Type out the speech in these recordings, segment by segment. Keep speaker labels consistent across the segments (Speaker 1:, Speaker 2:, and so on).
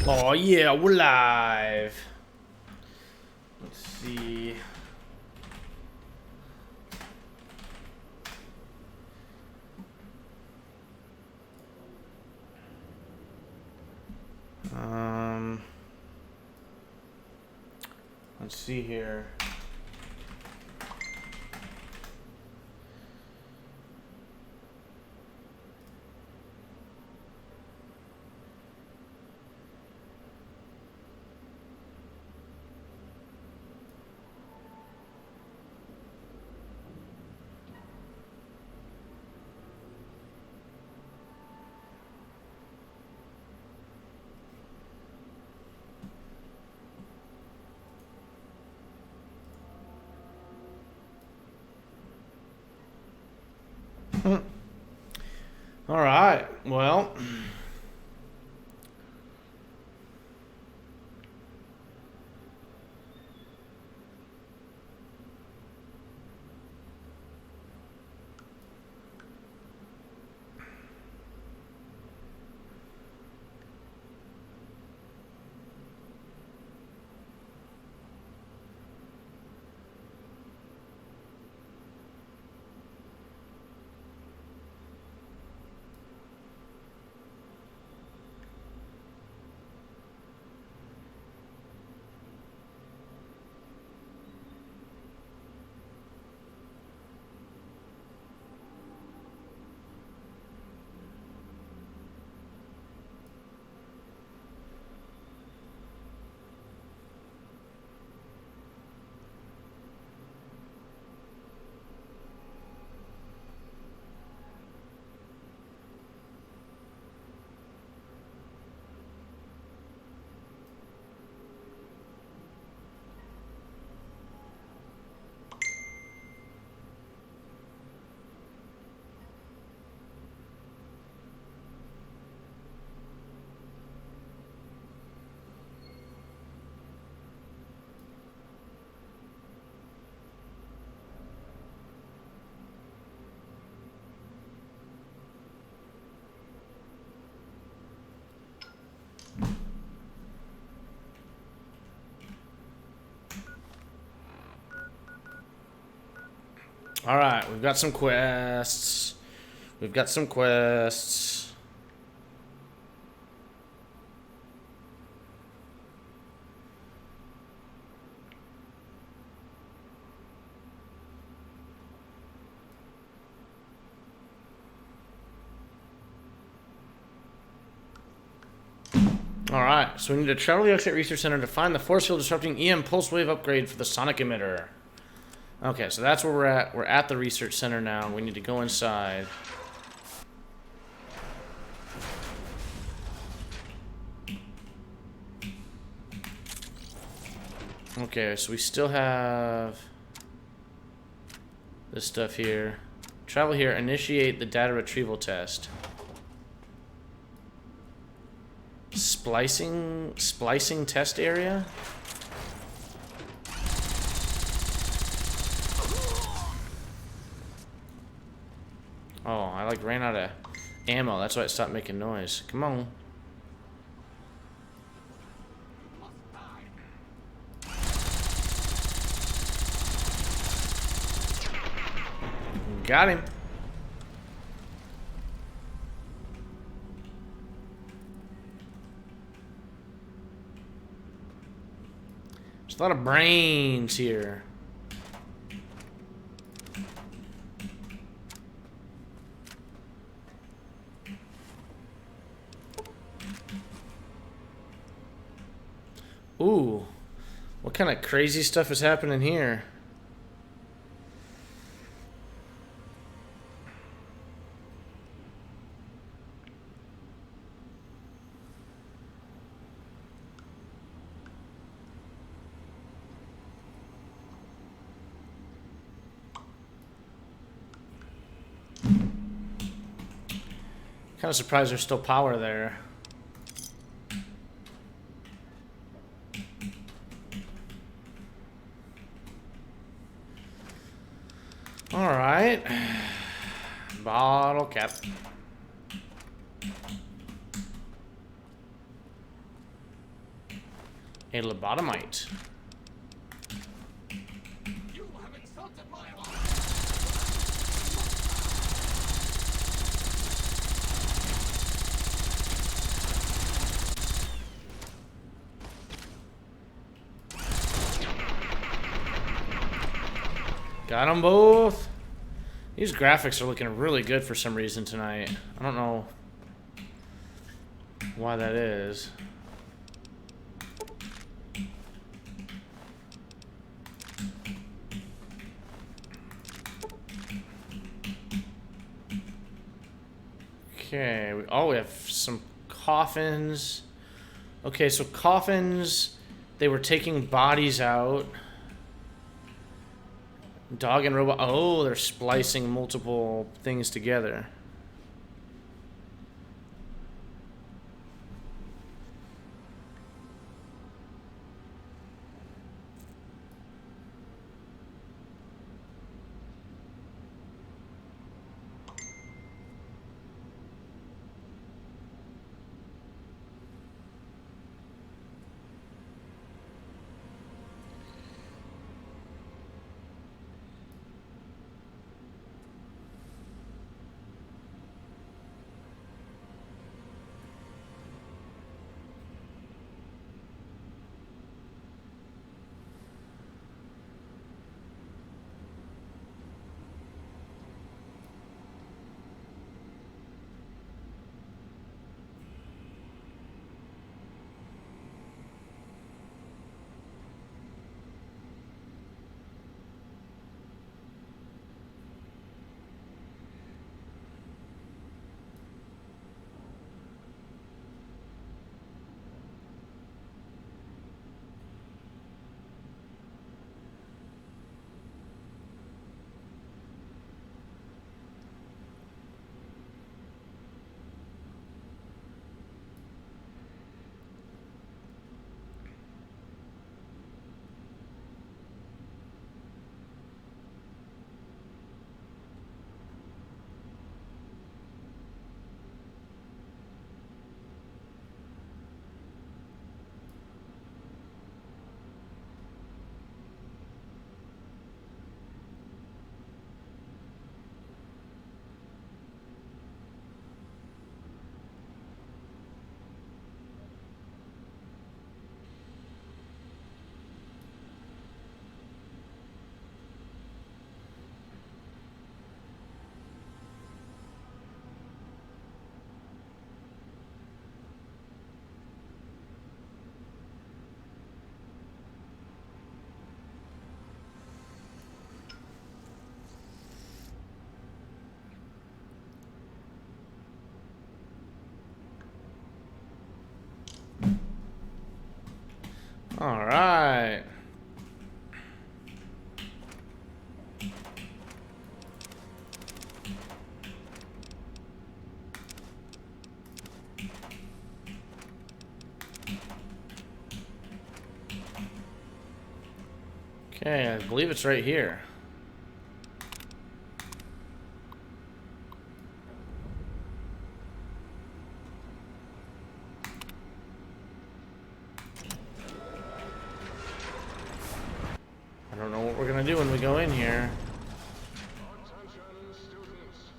Speaker 1: Oh yeah, we're live. Let's see. Let's see here. All right. Well, all right. We've got some quests. We've got some quests. All right. So we need to travel the Oxide Research Center to find the force field disrupting EM pulse wave upgrade for the sonic emitter. Okay, so that's where we're at. We're at the research center now. We need to go inside. Okay, so we still have this stuff here. Travel here, initiate the data retrieval test. Splicing test area? Oh, I like ran out of ammo. That's why it stopped making noise. Come on. Got him. There's a lot of brains here. Ooh, what kind of crazy stuff is happening here? Kind of surprised there's still power there. All right. Bottle cap. A lobotomite.
Speaker 2: You have insulted my honor.
Speaker 1: Got them both. These graphics are looking really good for some reason tonight. I don't know why that is. Okay, we have some coffins. Okay, so coffins, they were taking bodies out. Dog and robot. Oh, they're splicing multiple things together. All right. Okay, I believe it's right here. I don't know what we're gonna do when we go in here.
Speaker 2: Attention, students.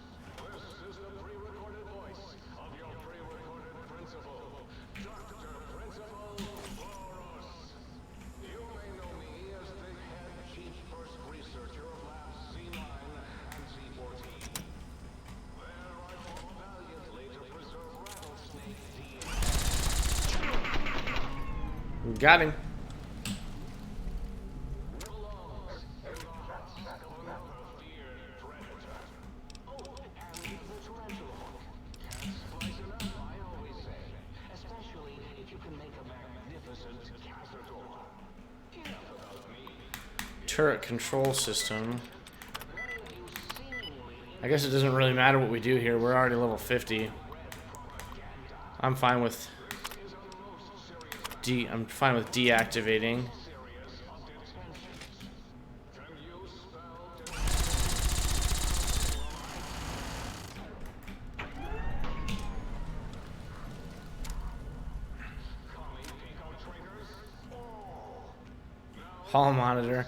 Speaker 2: This is the pre-recorded voice of your pre-recorded principal, Dr. Principal Boros. You may know me as the head chief first researcher of Labs C9 and C14. There I fought valiantly to preserve rattlesnake DNA.
Speaker 1: Got him. Turret control system. I guess it doesn't really matter what we do here. We're already level 50. I'm fine with deactivating. Hall monitor.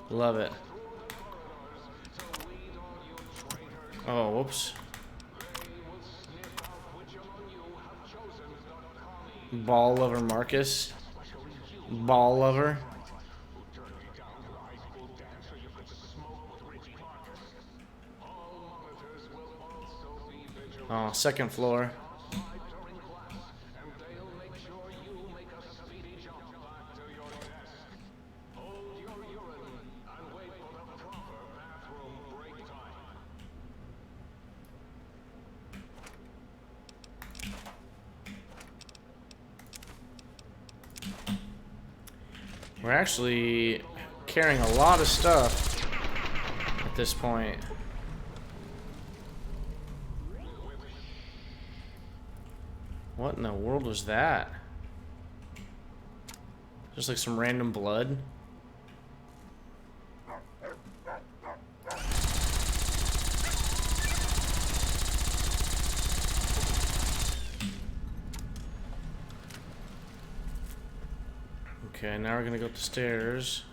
Speaker 1: Love it. Oh, whoops. Ball lover Marcus. Ball lover. Oh, second floor. We're actually carrying a lot of stuff at this point. What in the world was that? Just like some random blood? Okay, now we're gonna go up the stairs.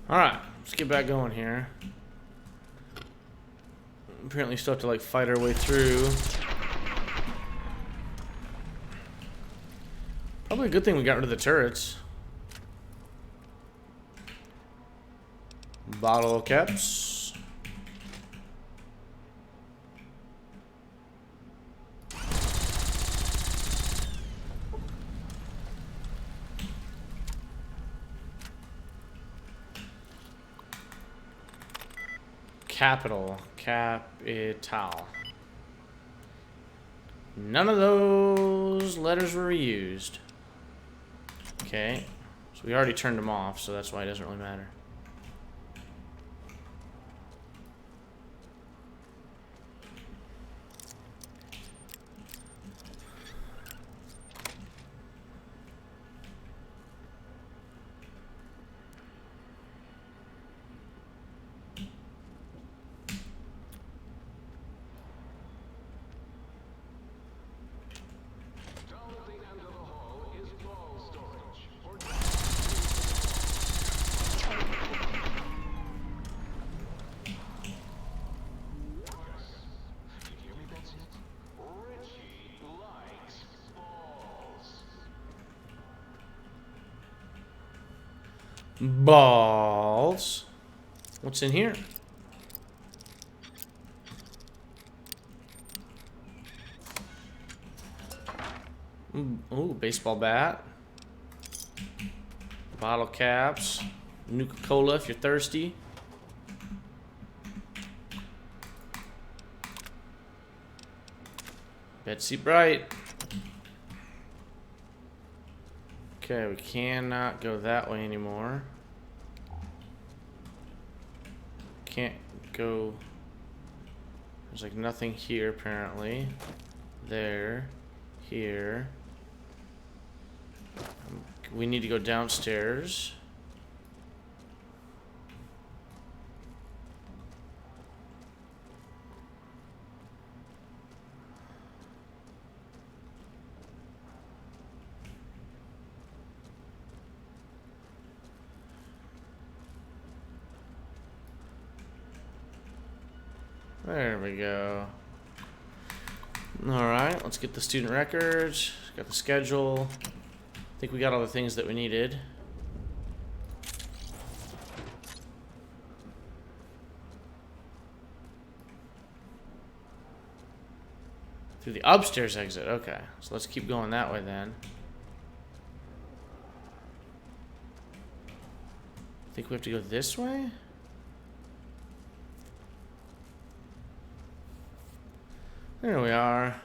Speaker 1: Alright, let's get back going here. Apparently still have to like fight our way through. Probably a good thing we got rid of the turrets. Bottle caps. Capital. None of those letters were reused. Okay. So we already turned them off, so that's why it doesn't really matter. Balls. What's in here? Ooh, baseball bat. Bottle caps. Nuka-Cola if you're thirsty. Betsy Bright. Okay, we cannot go that way anymore. Can't go. There's like nothing here apparently. There. Here. We need to go downstairs. There we go. Alright, let's get the student records. Got the schedule. I think we got all the things that we needed. Through the upstairs exit. Okay, so let's keep going that way then. I think we have to go this way? There we are.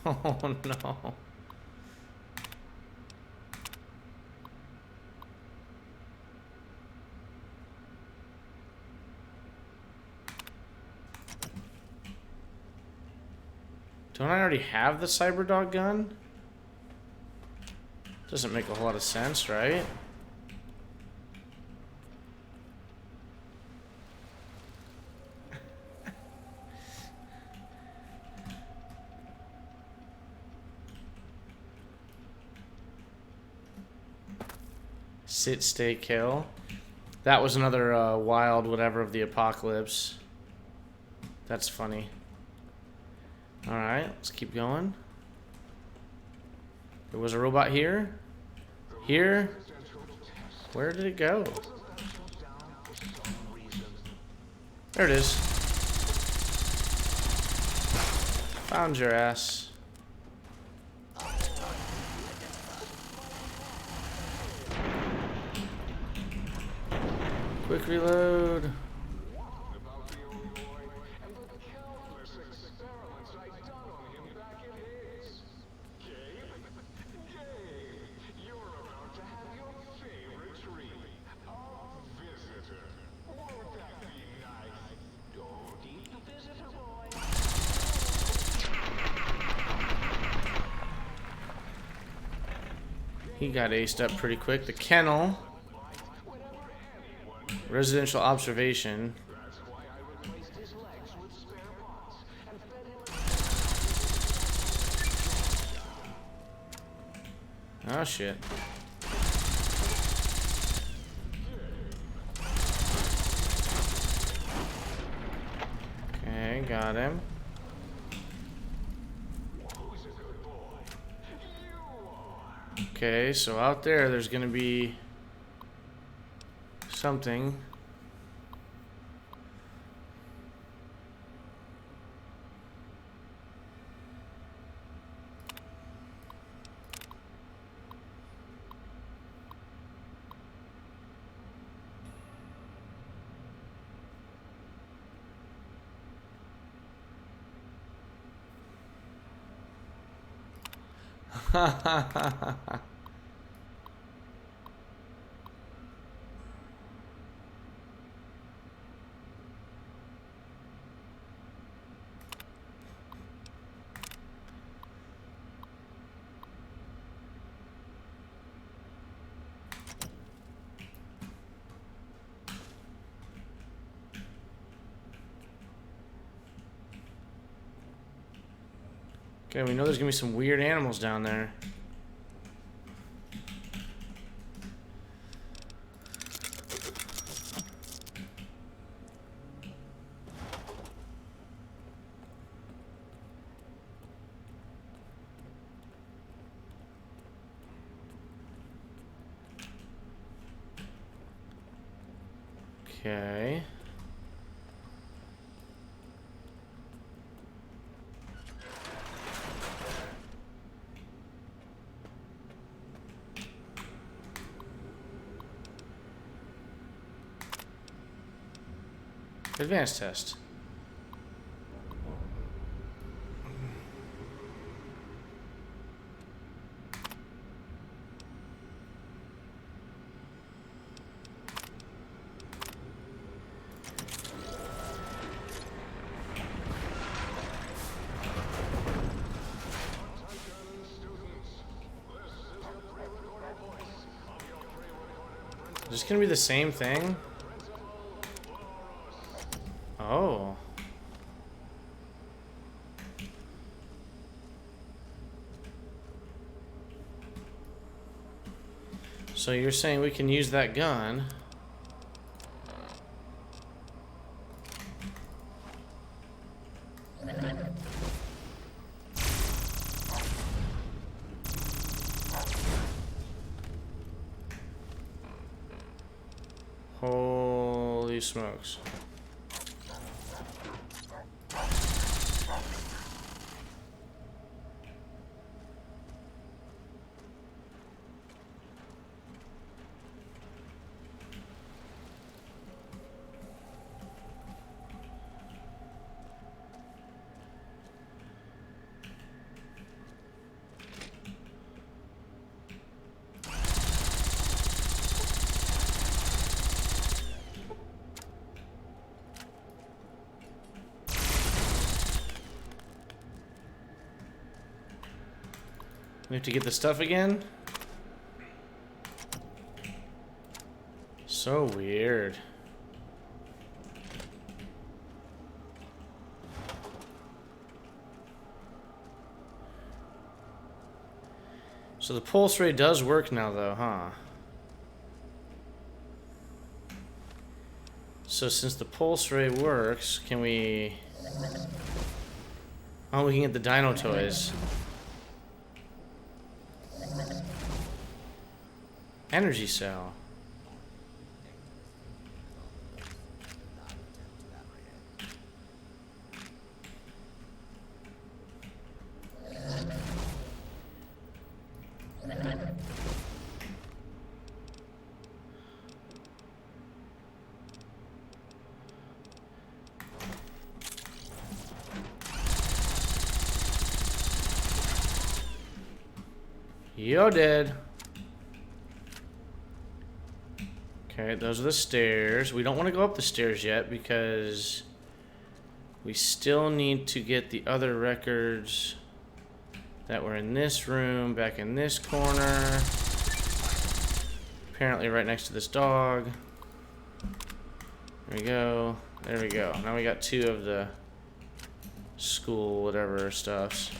Speaker 1: Oh no. Don't I already have the Cyberdog gun? Doesn't make a whole lot of sense, right? Sit, stay, kill. That was another wild whatever of the apocalypse. That's funny. Alright, let's keep going. There was a robot here. Here. Where did it go? There it is. Found your ass. Quick reload. He got aced up pretty quick. The kennel. Residential observation. Oh shit. Okay, got him. Okay, so out there's gonna be something. Okay, we know there's gonna be some weird animals down there. Okay. Advanced test. Is this gonna be the same thing? Oh. So you're saying we can use that gun? Holy smokes. We have to get the stuff again? So weird. So the pulse ray does work now though, huh? So since the pulse ray works, can we... Oh, we can get the dino toys. Energy cell. You're dead. Okay, those are the stairs. We don't want to go up the stairs yet because we still need to get the other records that were in this room, back in this corner. Apparently right next to this dog. There we go. There we go. Now we got 2 of the school whatever stuffs.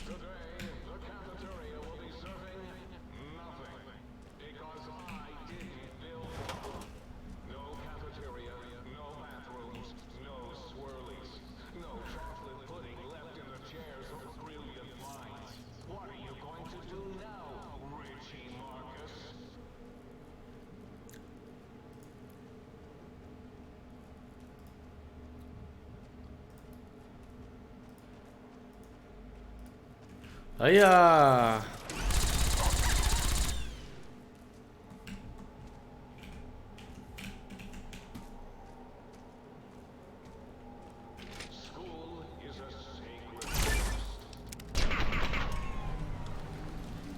Speaker 1: Hiya!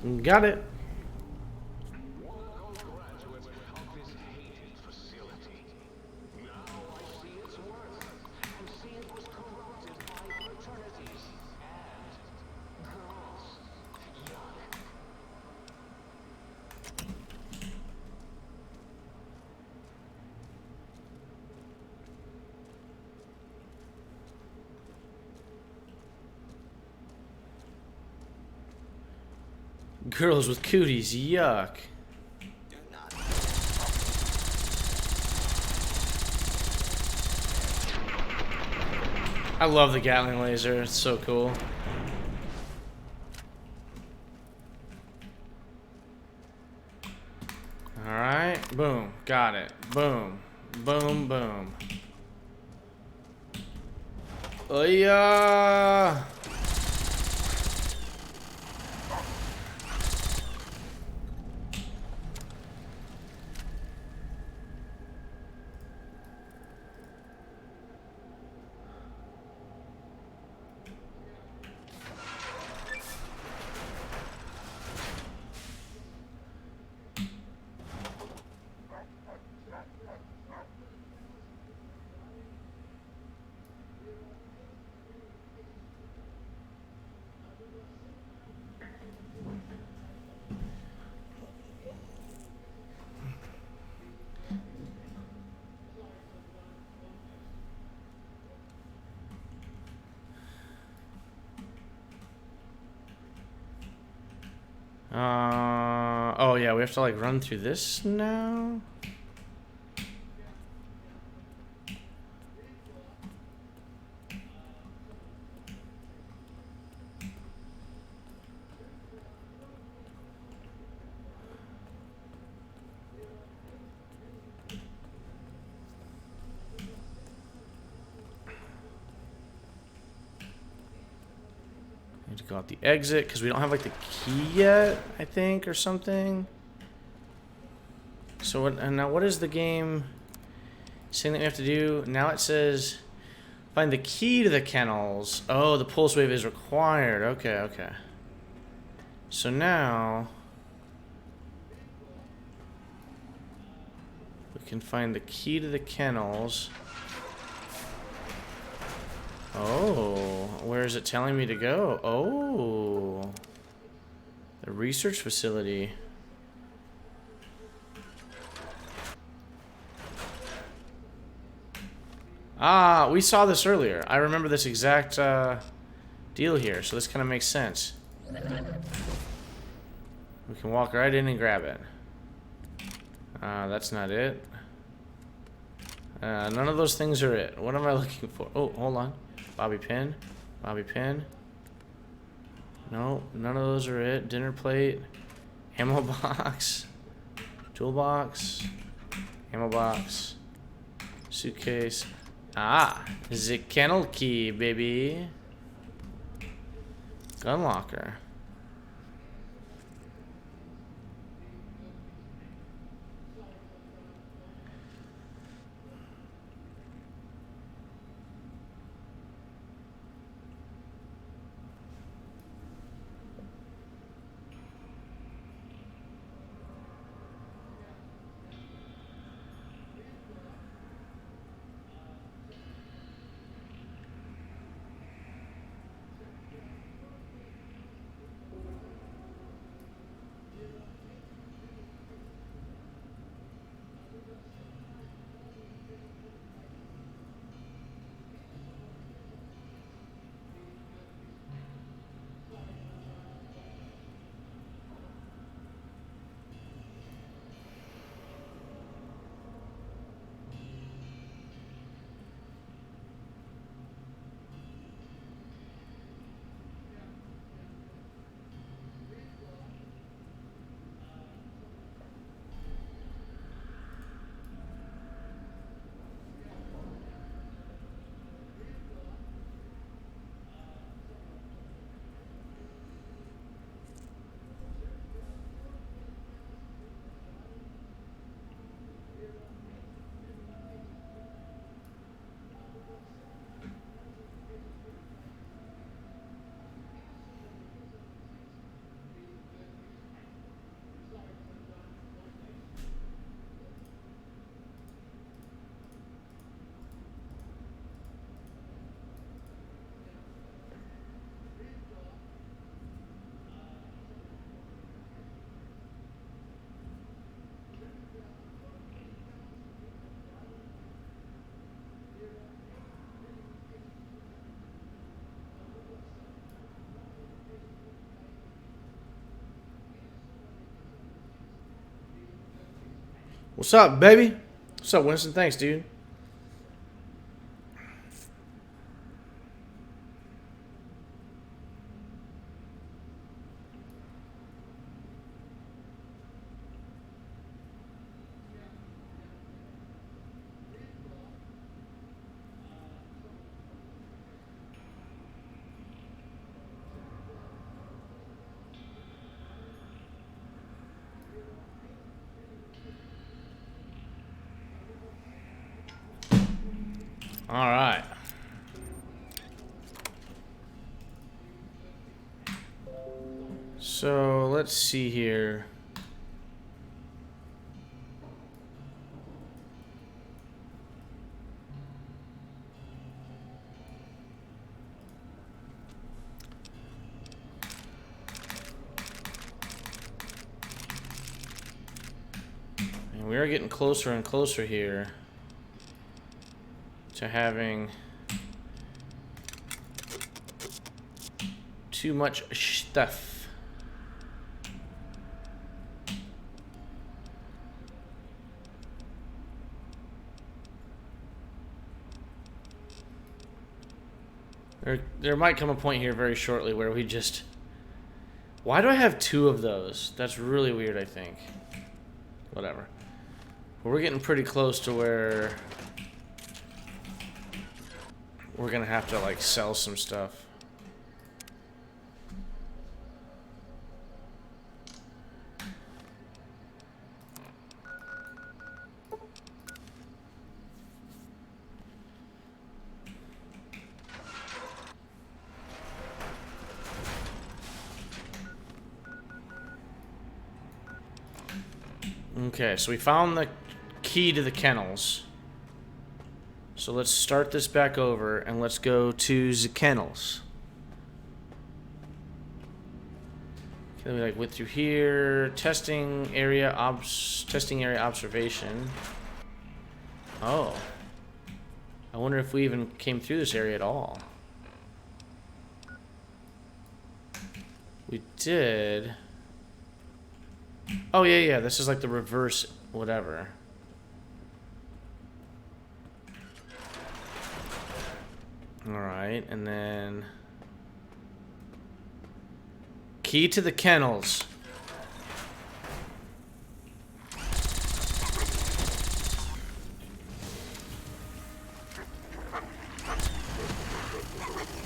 Speaker 1: Got it.
Speaker 2: Wonderful graduates of this hated facility. Now I see its worth, and see it was corrupted by fraternities and girls. Yuck.
Speaker 1: Girls with cooties, yuck. I love the Gatling laser, it's so cool. Alright, boom, got it. Boom, boom, boom. Oh yeah! Oh yeah, we have to like run through this now? Need to go out the exit because we don't have like the key yet, I think, or something. So what? And now what is the game saying that we have to do? Now it says find the key to the kennels. Oh, the pulse wave is required. Okay, okay. So now we can find the key to the kennels. Oh, where is it telling me to go? Oh, the research facility. Ah, we saw this earlier. I remember this exact deal here, so this kind of makes sense. We can walk right in and grab it. That's not it. None of those things are it. What am I looking for? Oh, hold on. Bobby pin. Bobby pin. No, none of those are it. Dinner plate. Ammo box. Toolbox. Ammo box. Suitcase. Ah, the kennel key, baby. Gun locker. What's up, baby? What's up, Winston? Thanks, dude. All right. So let's see here. And we are getting closer and closer here to having too much stuff. There might come a point here very shortly where we just... Why do I have 2 of those? That's really weird, I think. Whatever. But we're getting pretty close to where we're gonna have to, like, sell some stuff. Okay, so we found the key to the kennels. So let's start this back over and let's go to the kennels. Okay, we like went through here. Testing area observation. Oh. I wonder if we even came through this area at all. We did. Oh, yeah, this is like the reverse whatever. Alright, and then... Key to the kennels.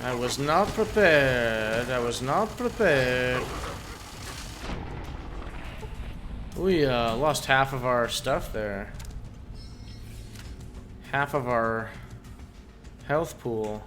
Speaker 1: I was not prepared. I was not prepared. We lost half of our stuff there. Half of our health pool.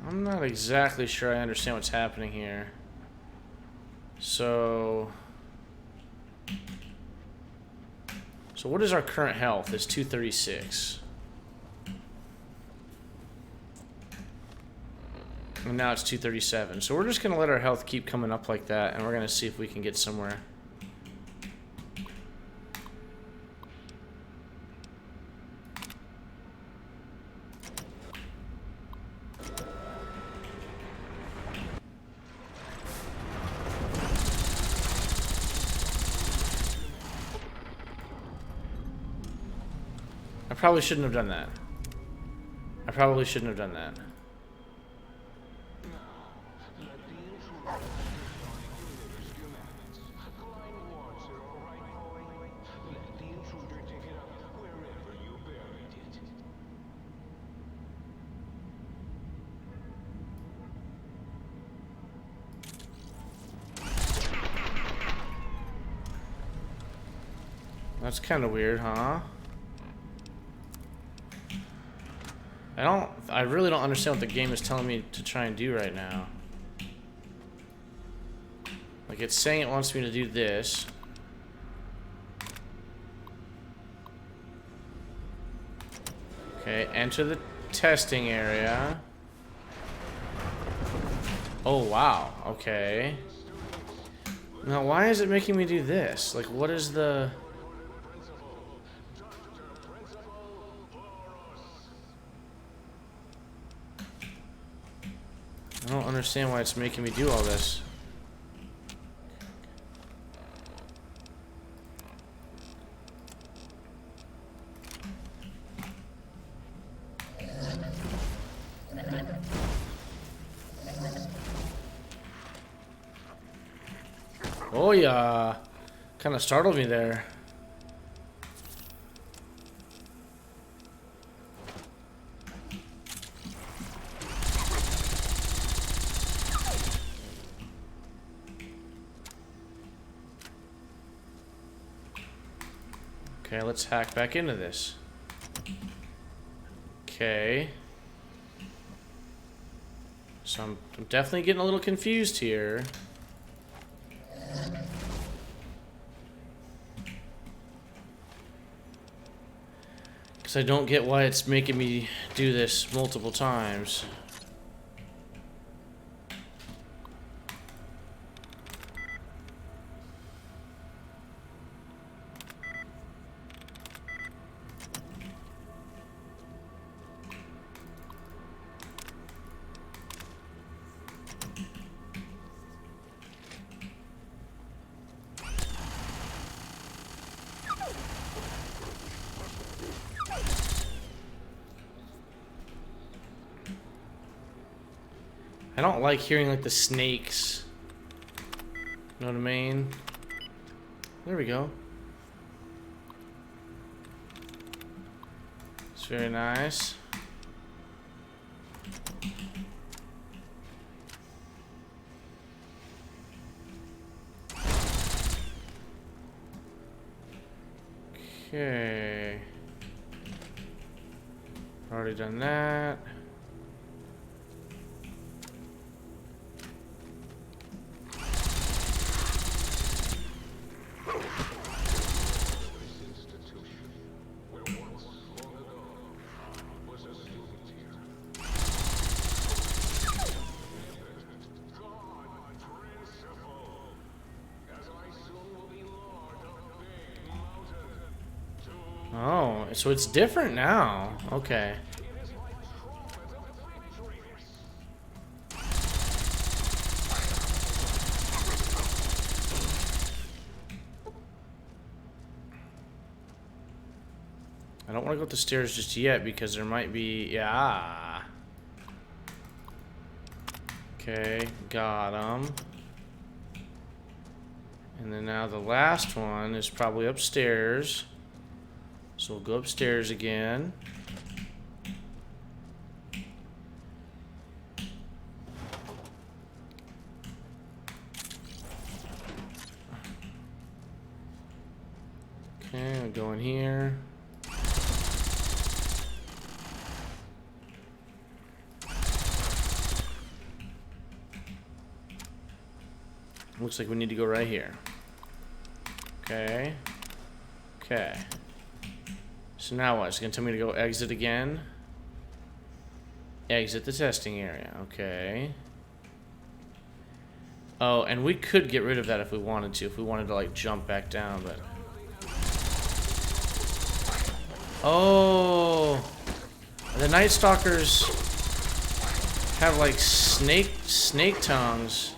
Speaker 1: I'm not exactly sure I understand what's happening here. So what is our current health? It's 236. And now it's 237. So we're just going to let our health keep coming up like that, and we're going to see if we can get somewhere. I probably shouldn't have done that. I probably shouldn't have done that. That's kind of weird, huh? I really don't understand what the game is telling me to try and do right now. Like, it's saying it wants me to do this. Okay, enter the testing area. Oh, wow. Okay. Now, why is it making me do this? Like, what is the... I don't understand why it's making me do all this. Oh, yeah. Kind of startled me there. Okay, let's hack back into this. Okay. So I'm definitely getting a little confused here. Because I don't get why it's making me do this multiple times. I don't like hearing like the snakes. Know what I mean? There we go. It's very nice. Okay. Already done that. Oh, so it's different now. Okay. I don't want to go up the stairs just yet because there might be... Yeah. Okay, got him. And then now the last one is probably upstairs. So we'll go upstairs again. Okay, I'll go in here. Looks like we need to go right here. Okay. Okay. So now what? It's gonna tell me to go exit again. Exit the testing area. Okay. Oh, and we could get rid of that if we wanted to. If we wanted to, like, jump back down, but... Oh! The Night Stalkers have, like, snake tongues.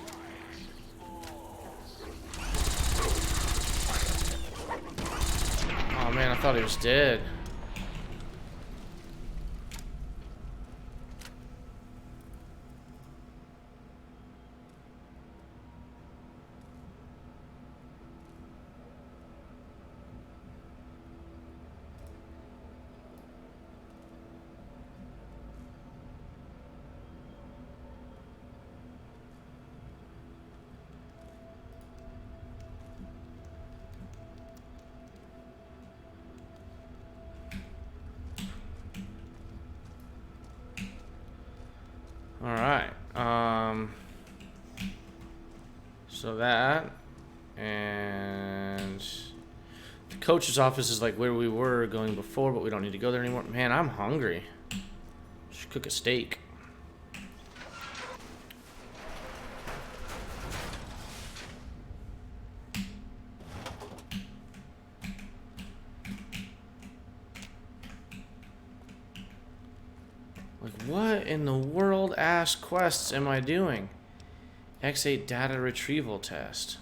Speaker 1: Oh, man, I thought he was dead. So that, and the coach's office is like where we were going before, but we don't need to go there anymore. Man, I'm hungry. Should cook a steak. Like, what in the world ass quests am I doing? X8 data retrieval test.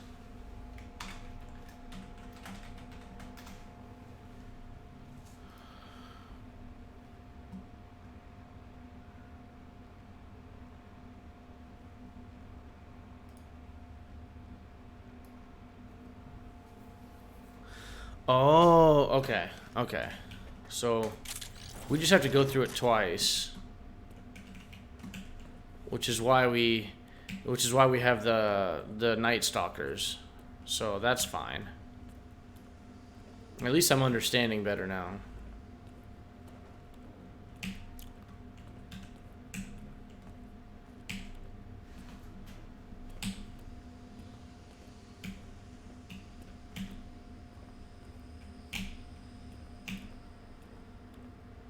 Speaker 1: Oh, okay. Okay. So we just have to go through it twice. Which is why we have the Night Stalkers. So that's fine. At least I'm understanding better now.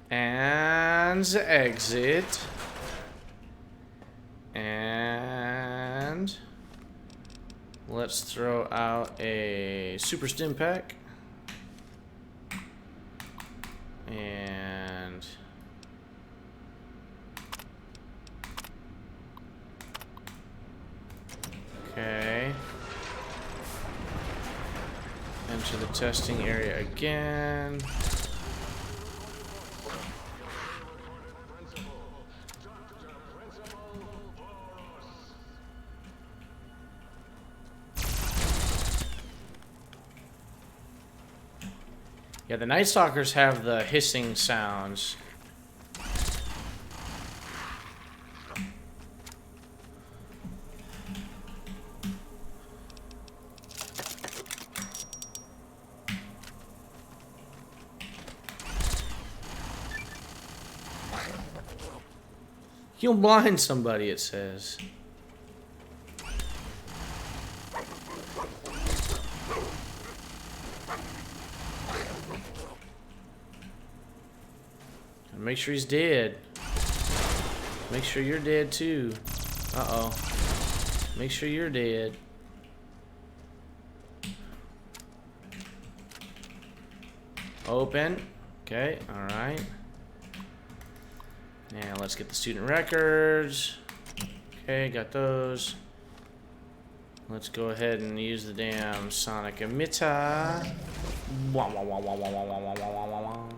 Speaker 1: And exit. And let's throw out a super stim pack. And okay. Enter the testing area again. Yeah, the Night Stalkers have the hissing sounds. You'll blind somebody, it says. Make sure he's dead. Make sure you're dead too. Uh-oh. Make sure you're dead. Open. Okay, alright. Now let's get the student records. Okay, got those. Let's go ahead and use the damn sonic emitter. Wah, wah, wah, wah, wah, wah, wah, wah, wah, wah, wah.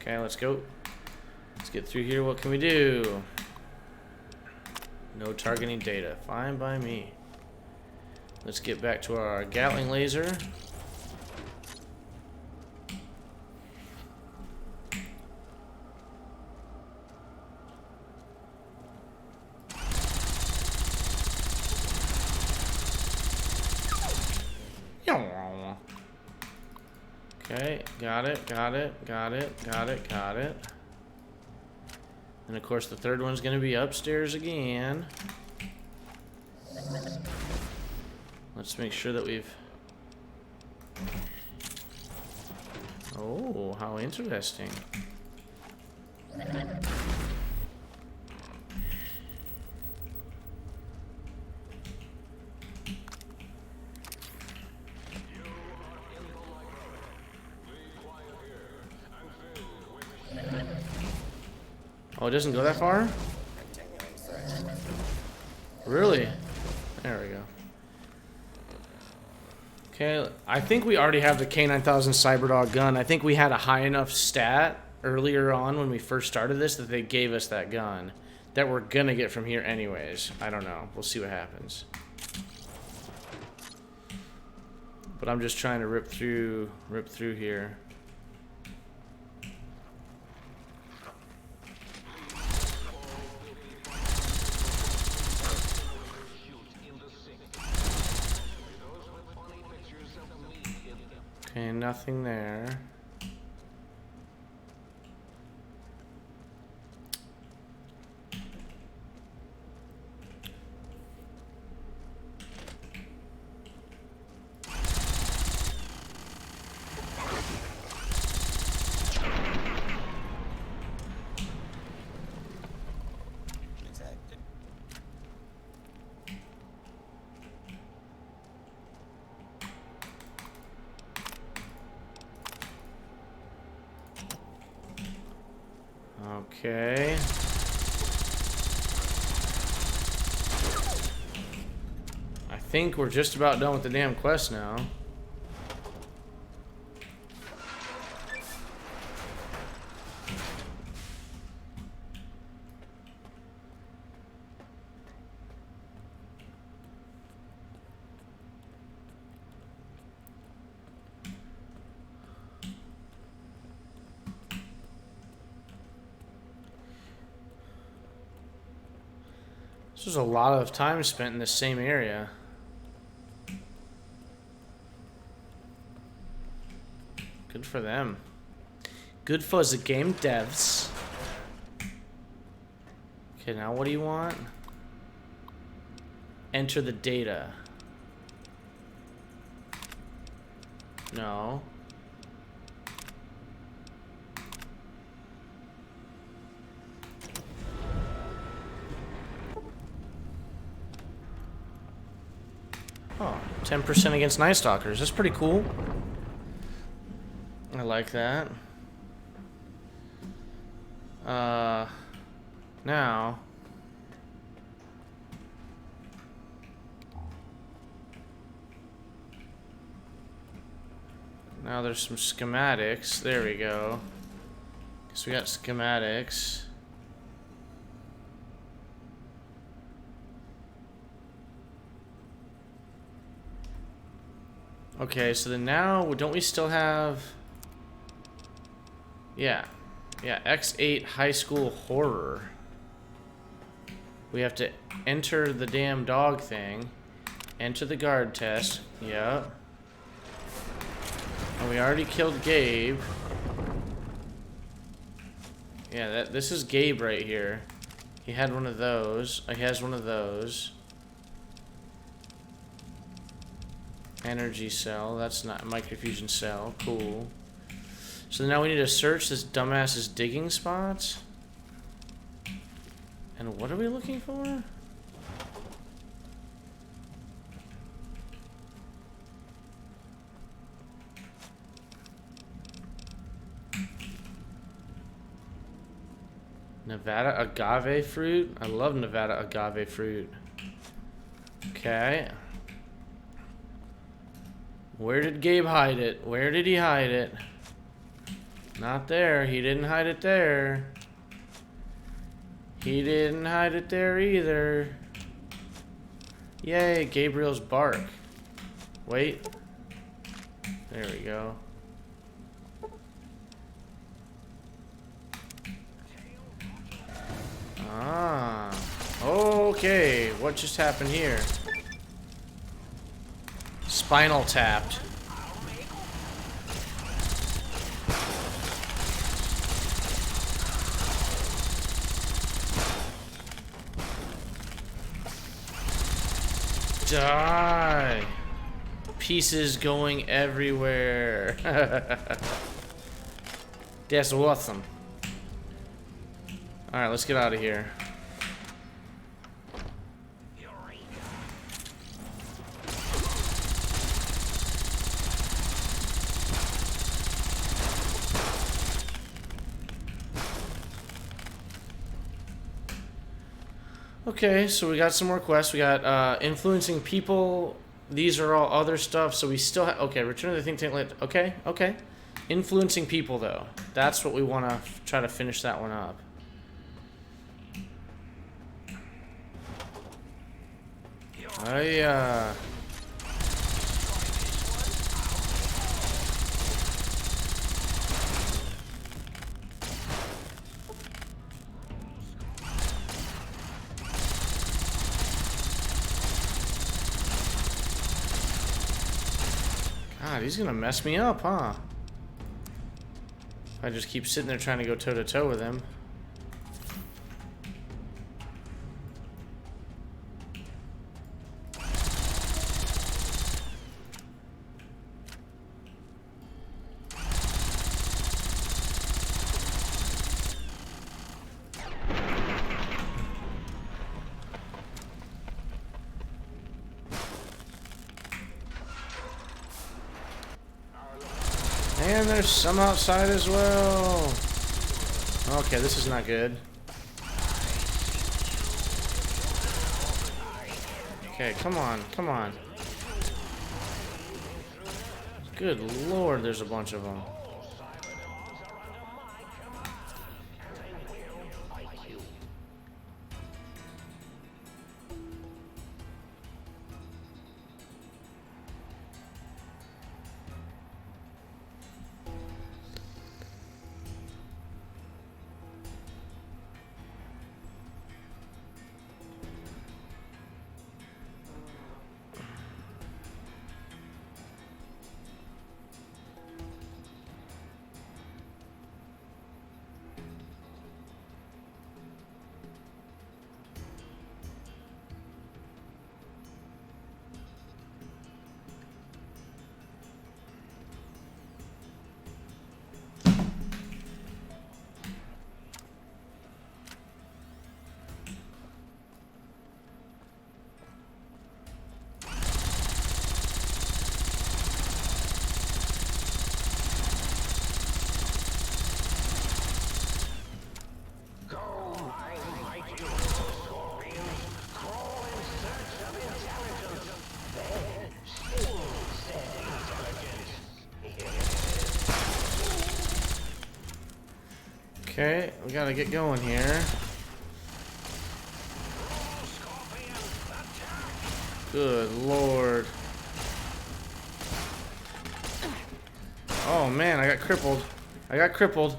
Speaker 1: Okay, let's go. Let's get through here. What can we do? No targeting data. Fine by me. Let's get back to our Gatling laser. Okay, got it, got it, got it, got it, got it. And of course the third one's gonna be upstairs again. Let's make sure that we've... Oh, how interesting. Oh, it doesn't go that far? Really? There we go. Okay, I think we already have the K9000 Cyberdog gun. I think we had a high enough stat earlier on when we first started this that they gave us that gun that we're gonna get from here anyways. I don't know. We'll see what happens. But I'm just trying to rip through here. Okay, nothing there. Okay. I think we're just about done with the damn quest now. This was a lot of time spent in the same area. Good for them. Good for the game devs. Okay, now what do you want? Enter the data. No. Oh, 10% against Night Stalkers. That's pretty cool. I like that. Now. Now there's some schematics. There we go. Guess we got schematics. Okay, so then now, don't we still have... Yeah. Yeah, X8 High School Horror. We have to enter the damn dog thing. Enter the guard test. Yep. And we already killed Gabe. Yeah, this is Gabe right here. He had one of those. He has one of those. Energy cell. That's not microfusion cell. Cool. So now we need to search this dumbass's digging spots. And what are we looking for? Nevada agave fruit? I love Nevada agave fruit. Okay. Where did Gabe hide it? Where did he hide it? Not there. He didn't hide it there. He didn't hide it there either. Yay, Gabriel's bark. Wait. There we go. Ah. Okay. What just happened here? Spinal tapped. Die. Pieces going everywhere. That's awesome. Alright, let's get out of here. Okay, so we got some more quests. We got influencing people. These are all other stuff, so we still have... Okay, return to the think tank. Okay, okay. Influencing people, though. That's what we want to try to finish that one up. God, he's gonna mess me up, huh? I just keep sitting there trying to go toe-to-toe with him. And there's some outside as well. Okay, this is not good. Okay, come on, come on. Good lord, there's a bunch of them. Okay, we gotta get going here. Good lord. Oh man, I got crippled. I got crippled.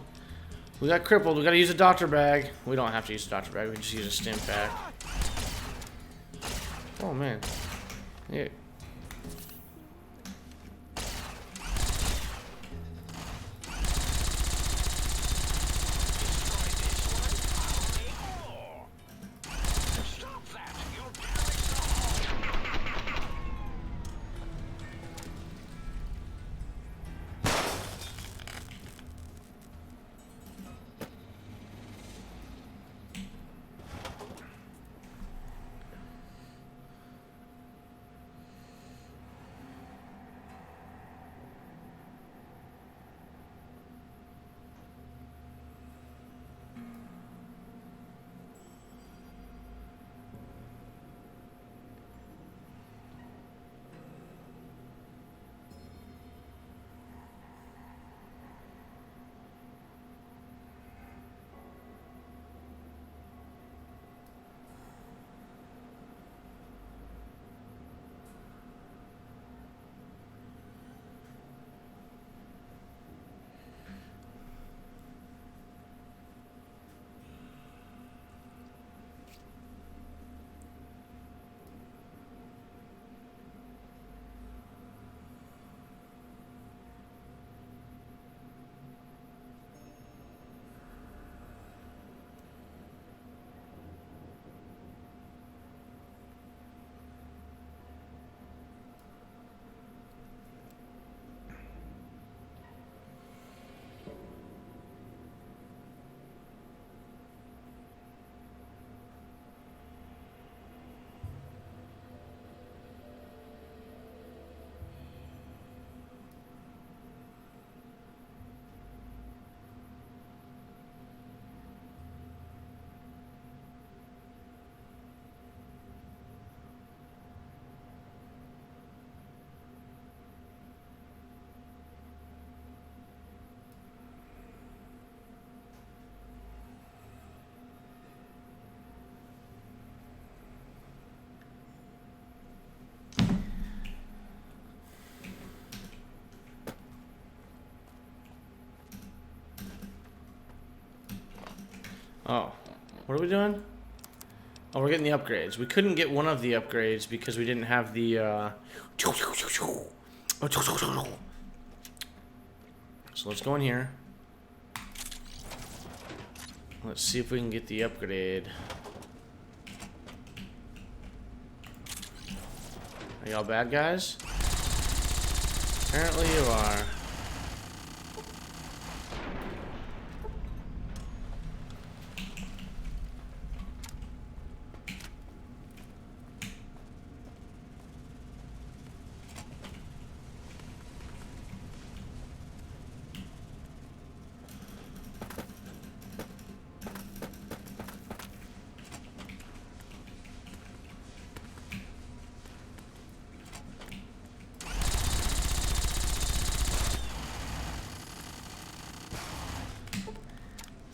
Speaker 1: We got crippled. We gotta use a doctor bag. We don't have to use a doctor bag. We can just use a stim pack. Oh man. Yeah. Oh, what are we doing? Oh, we're getting the upgrades. We couldn't get one of the upgrades because we didn't have the, So let's go in here. Let's see if we can get the upgrade. Are y'all bad guys? Apparently you are.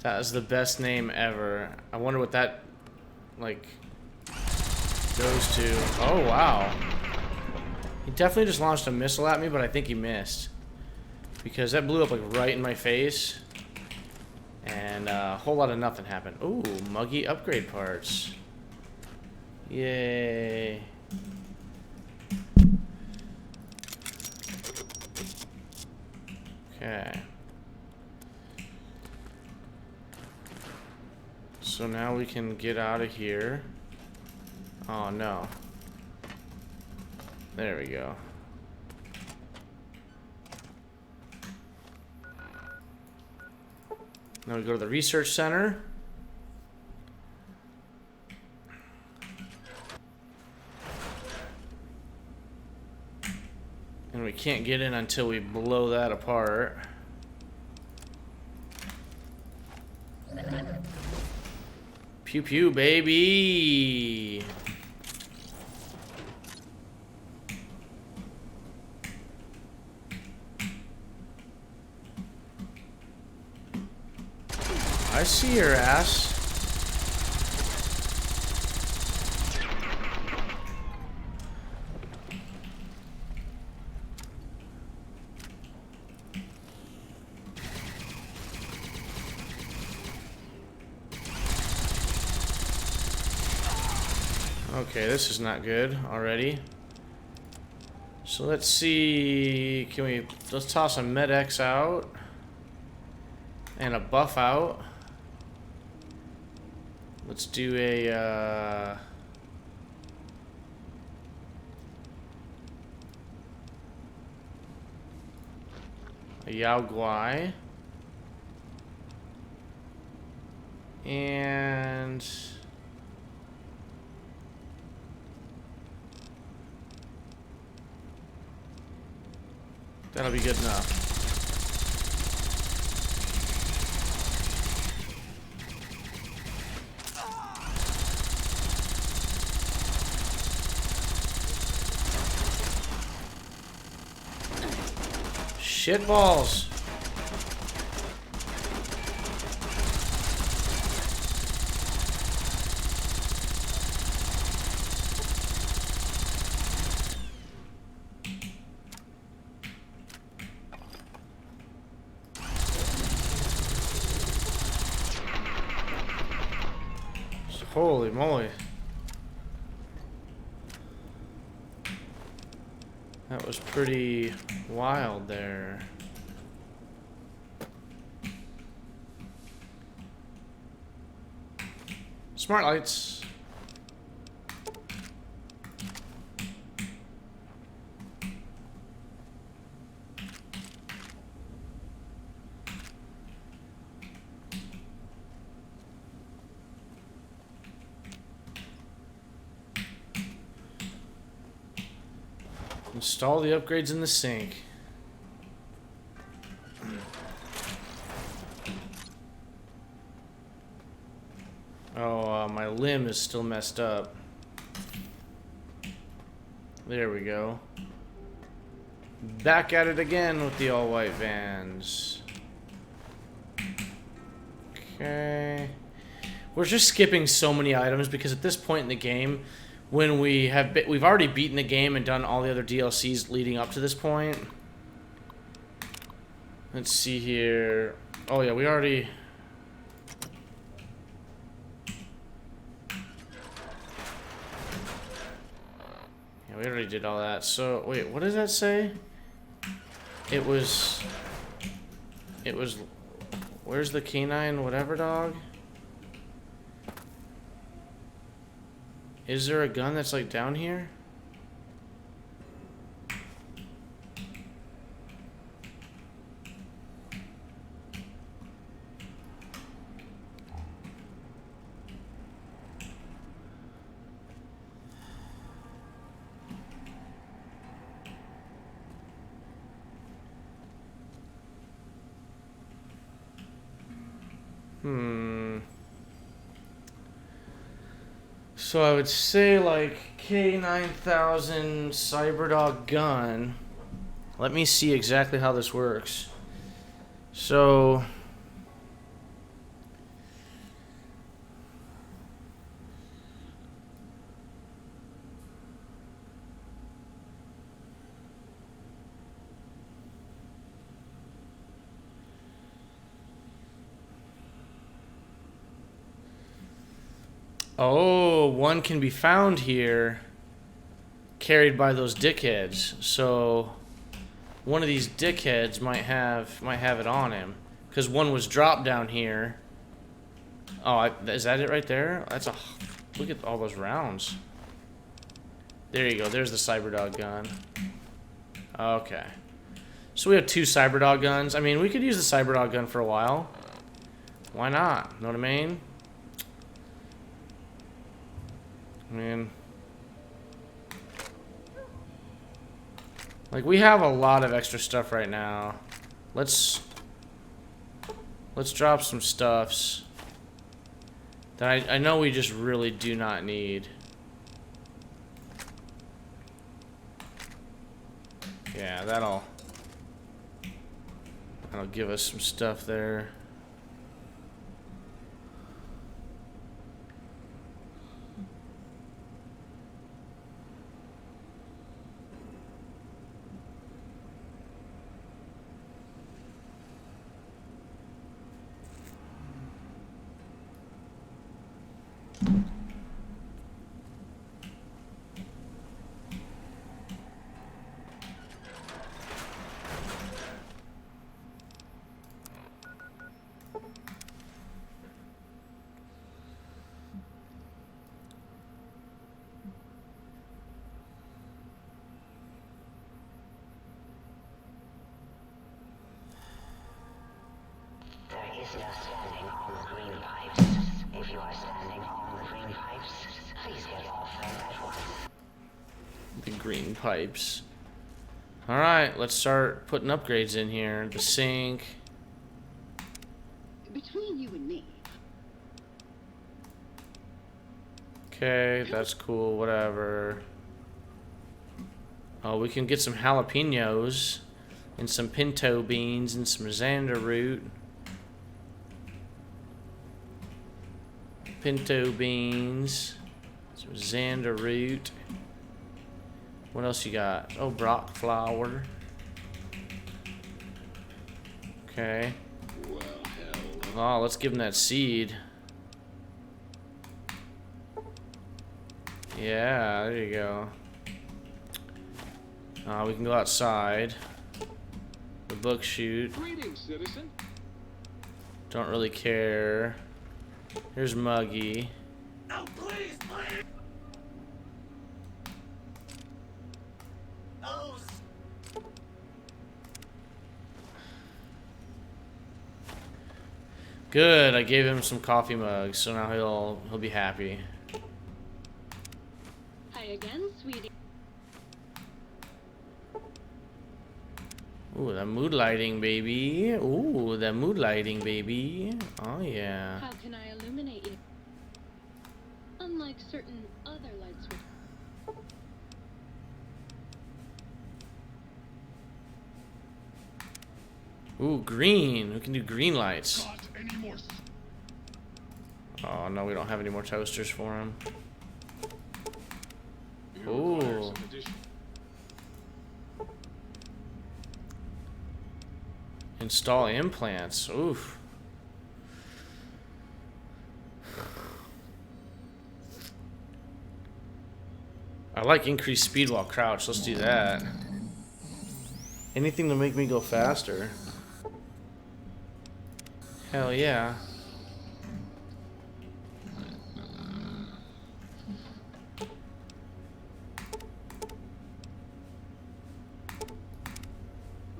Speaker 1: That is the best name ever. I wonder what that, like, goes to. Oh, wow. He definitely just launched a missile at me, but I think he missed. Because that blew up, like, right in my face. And a whole lot of nothing happened. Ooh, muggy upgrade parts. Yay. Okay. So now we can get out of here. Oh no. There we go. Now we go to the research center. And we can't get in until we blow that apart. Pew pew, baby! I see your ass. Okay, this is not good already. So let's see, let's toss a Med-X out and a buff out. Let's do a Yao Guai. And that'll be good enough. Shitballs. Holy moly. That was pretty wild there. Smart lights. Install the upgrades in the sink. Oh, my limb is still messed up. There we go. Back at it again with the all-white vans. Okay. We're just skipping so many items because at this point in the game, when we've already beaten the game and done all the other DLCs leading up to this point. Let's see here. Oh yeah, we already... Yeah, we already did all that. So, wait, what does that say? It was... Where's the canine whatever dog? Is there a gun that's like down here? So I would say like K9000 Cyberdog gun. Let me see exactly how this works. So Oh, one can be found here, carried by those dickheads. So one of these dickheads might have it on him, because one was dropped down here. Oh, is that it right there? That's a look at all those rounds. There you go. There's the Cyberdog gun. Okay. So we have 2 Cyberdog guns. I mean, we could use the Cyberdog gun for a while. Why not? Know what I mean? Like, we have a lot of extra stuff right now. Let's drop some stuffs that I know we just really do not need. Yeah, that'll give us some stuff there.
Speaker 3: Is no standing on the green pipes. If you are standing on the green pipes, please get off them at once.
Speaker 1: The green pipes. Alright, let's start putting upgrades in here. The sink.
Speaker 4: Between you and me.
Speaker 1: Okay, that's cool, whatever. Oh, we can get some jalapenos and some pinto beans and some xander root. Pinto beans, some xander root. What else you got? Oh, Brock flour. Okay. Oh, let's give him that seed. Yeah, there you go. We can go outside. The book shoot.
Speaker 2: Greetings, citizen.
Speaker 1: Don't really care. Here's Muggy.
Speaker 5: No, please, please. Oh,
Speaker 1: Good, I gave him some coffee mugs, so now he'll be happy.
Speaker 4: Hi again, sweetie.
Speaker 1: Ooh, that mood lighting, baby. Ooh, that mood lighting, baby. Oh, yeah.
Speaker 4: How can I illuminate you? Unlike certain other light switches.
Speaker 1: Ooh, green. We can do green lights.
Speaker 2: Got any more?
Speaker 1: Oh, no, we don't have any more toasters for him.
Speaker 2: You require
Speaker 1: Ooh.
Speaker 2: some addition-
Speaker 1: Install implants. Oof. I like increased speed while crouched. Let's do that. Anything to make me go faster. Hell yeah.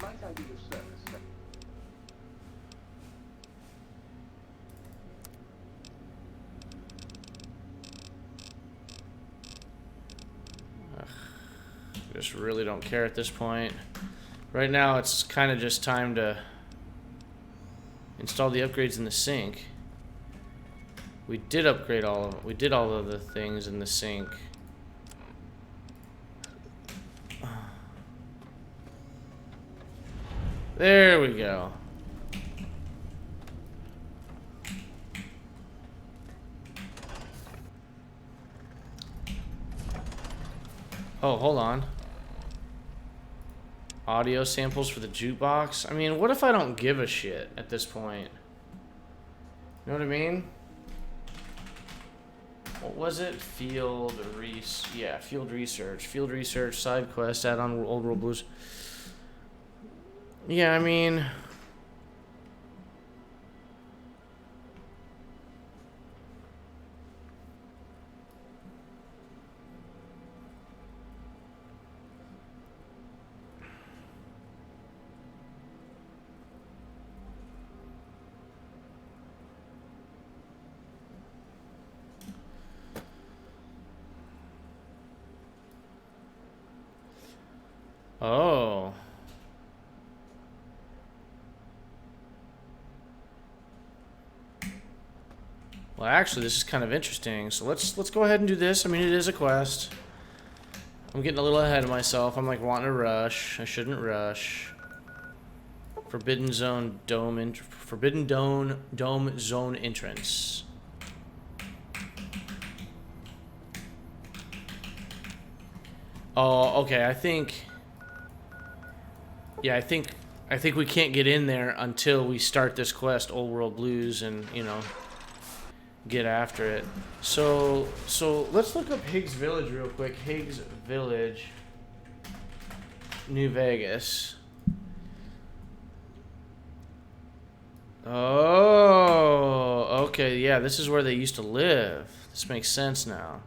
Speaker 2: Might I be of service?
Speaker 1: Just really don't care at this point. Right now, it's kind of just time to install the upgrades in the sink. We did upgrade we did all of the things in the sink. There we go. Oh, hold on. Audio samples for the jukebox. I mean, what if I don't give a shit at this point? You know what I mean? What was it? Field research. Field research, side quest, add on Old World Blues. Yeah, I mean... Oh. Well, actually, this is kind of interesting. So let's go ahead and do this. I mean, it is a quest. I'm getting a little ahead of myself. I'm like wanting to rush. I shouldn't rush. Forbidden dome zone entrance. Oh, okay. Yeah, I think we can't get in there until we start this quest, Old World Blues, and you know, get after it. So let's look up Higgs Village real quick. Higgs Village, New Vegas. Oh, okay, yeah, this is where they used to live. This makes sense now.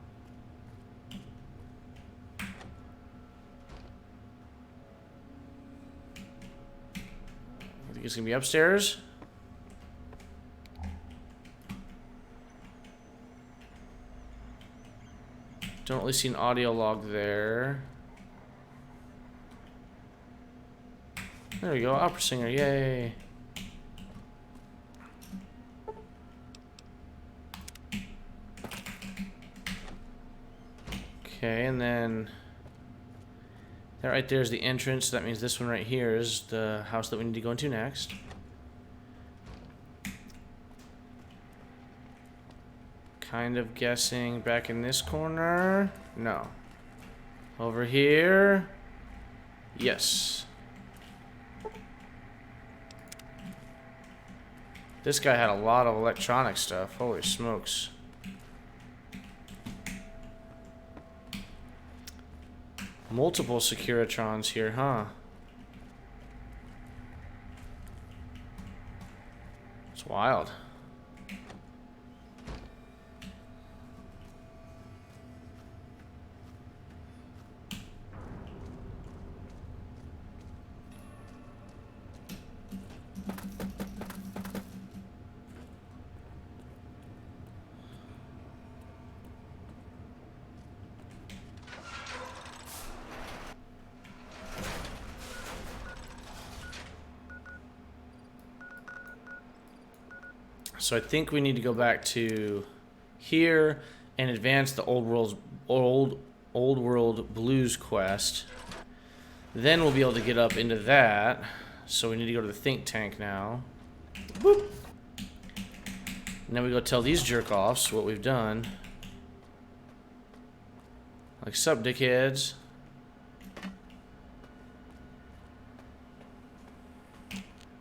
Speaker 1: I think it's gonna be upstairs. Don't really see an audio log there. There we go, opera singer, yay. Okay, and then that right there is the entrance. That means this one right here is the house that we need to go into next. Kind of guessing back in this corner. No. Over here. Yes. This guy had a lot of electronic stuff. Holy smokes. Multiple Securitrons here, huh? It's wild. So I think we need to go back to here and advance the Old World Blues quest. Then we'll be able to get up into that. So we need to go to the think tank now. Boop. And then we go tell these jerk-offs what we've done. Like, sup, dickheads?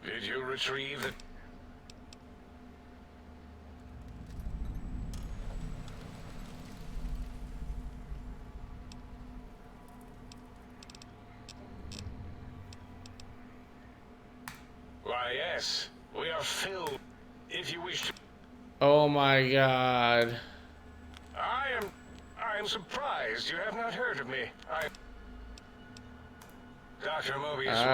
Speaker 2: Did you retrieve the... Why, yes. We are filled. If you wish to...
Speaker 1: Oh my god.
Speaker 2: I am surprised you have not heard of me. Dr. Mobius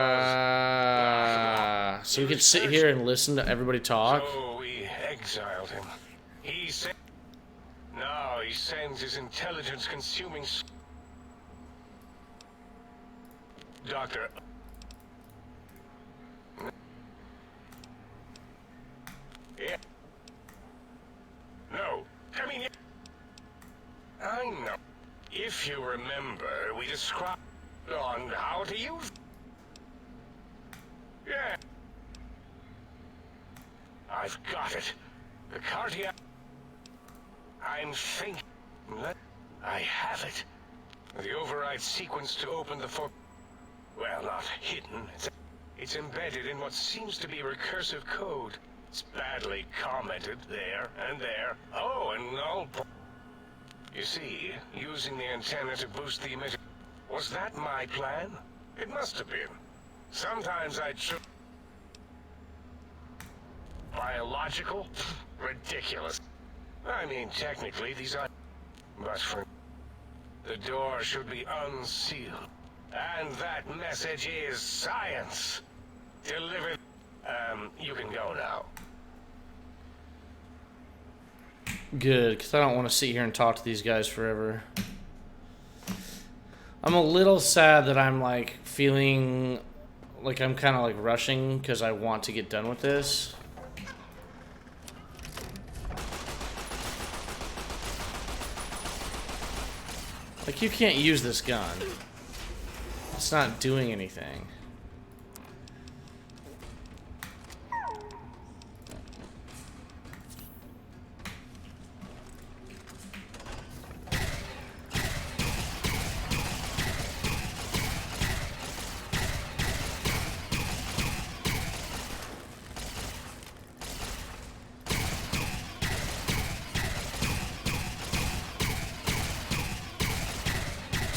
Speaker 2: was...
Speaker 1: So we could sit here and listen to everybody talk?
Speaker 2: So we exiled him. He said... Now he sends his intelligence-consuming... Doctor... Yeah. No. I mean... I know. If you remember, we described on how to use... Yeah. I've got it. The cardiac... I'm thinking... I have it. The override sequence to open the well, not hidden. It's embedded in what seems to be recursive code. It's badly commented there and there. Oh, and all... You see, using the antenna to boost the emission. Was that my plan? It must have been. Sometimes I choose. Biological? Ridiculous. I mean, technically, these are. But for. The door should be unsealed. And that message is science. Delivered. You can go now.
Speaker 1: Good, because I don't want to sit here and talk to these guys forever. I'm a little sad that I'm like feeling like I'm kind of like rushing because I want to get done with this. Like, you can't use this gun. It's not doing anything.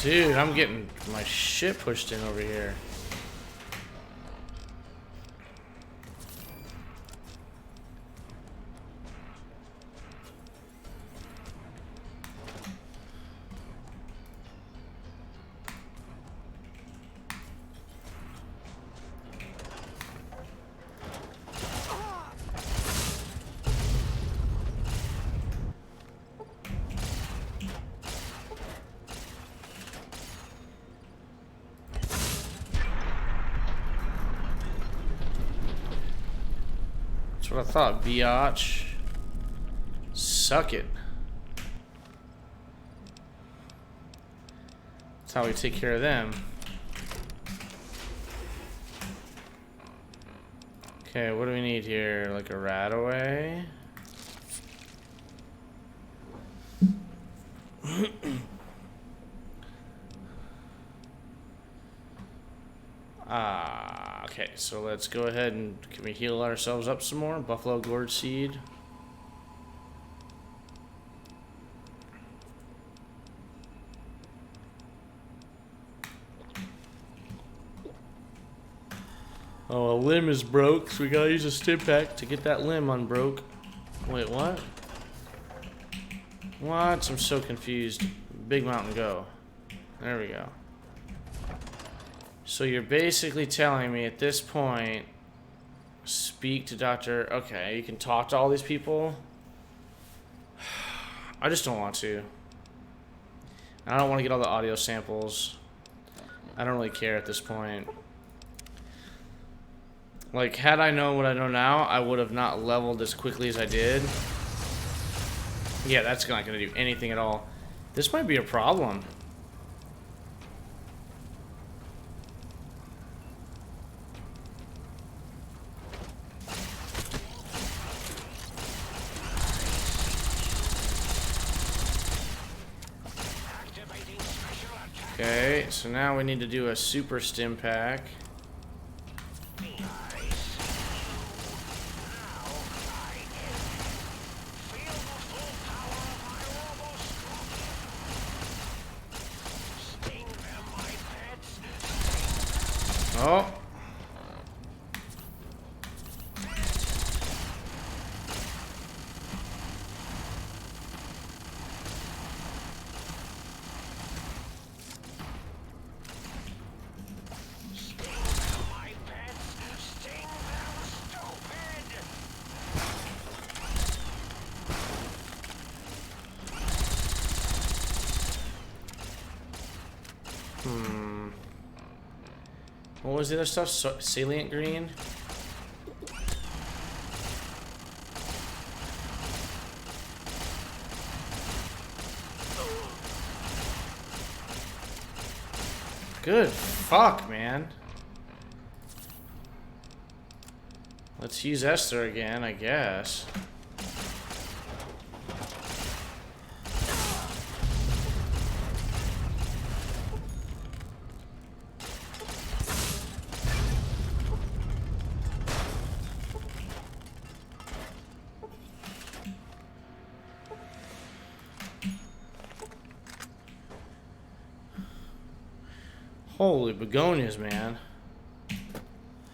Speaker 1: Dude, I'm getting my shit pushed in over here. That's what I thought, biatch. Suck it. That's how we take care of them. Okay, what do we need here? Like a rat away? Okay, so let's go ahead and can we heal ourselves up some more? Buffalo gourd seed. Oh, a limb is broke, so we gotta use a stim pack to get that limb unbroke. Wait, what? What? I'm so confused. Big Mountain, go. There we go. So you're basically telling me at this point, speak to Dr. Okay, you can talk to all these people. I just don't want to. I don't want to get all the audio samples. I don't really care at this point. Like, had I known what I know now, I would have not leveled as quickly as I did. Yeah, that's not going to do anything at all. This might be a problem. Okay, so now we need to do a super stim pack. Oh. What was the other stuff? Salient green? Good fuck, man. Let's use Esther again, I guess. Holy begonias, man.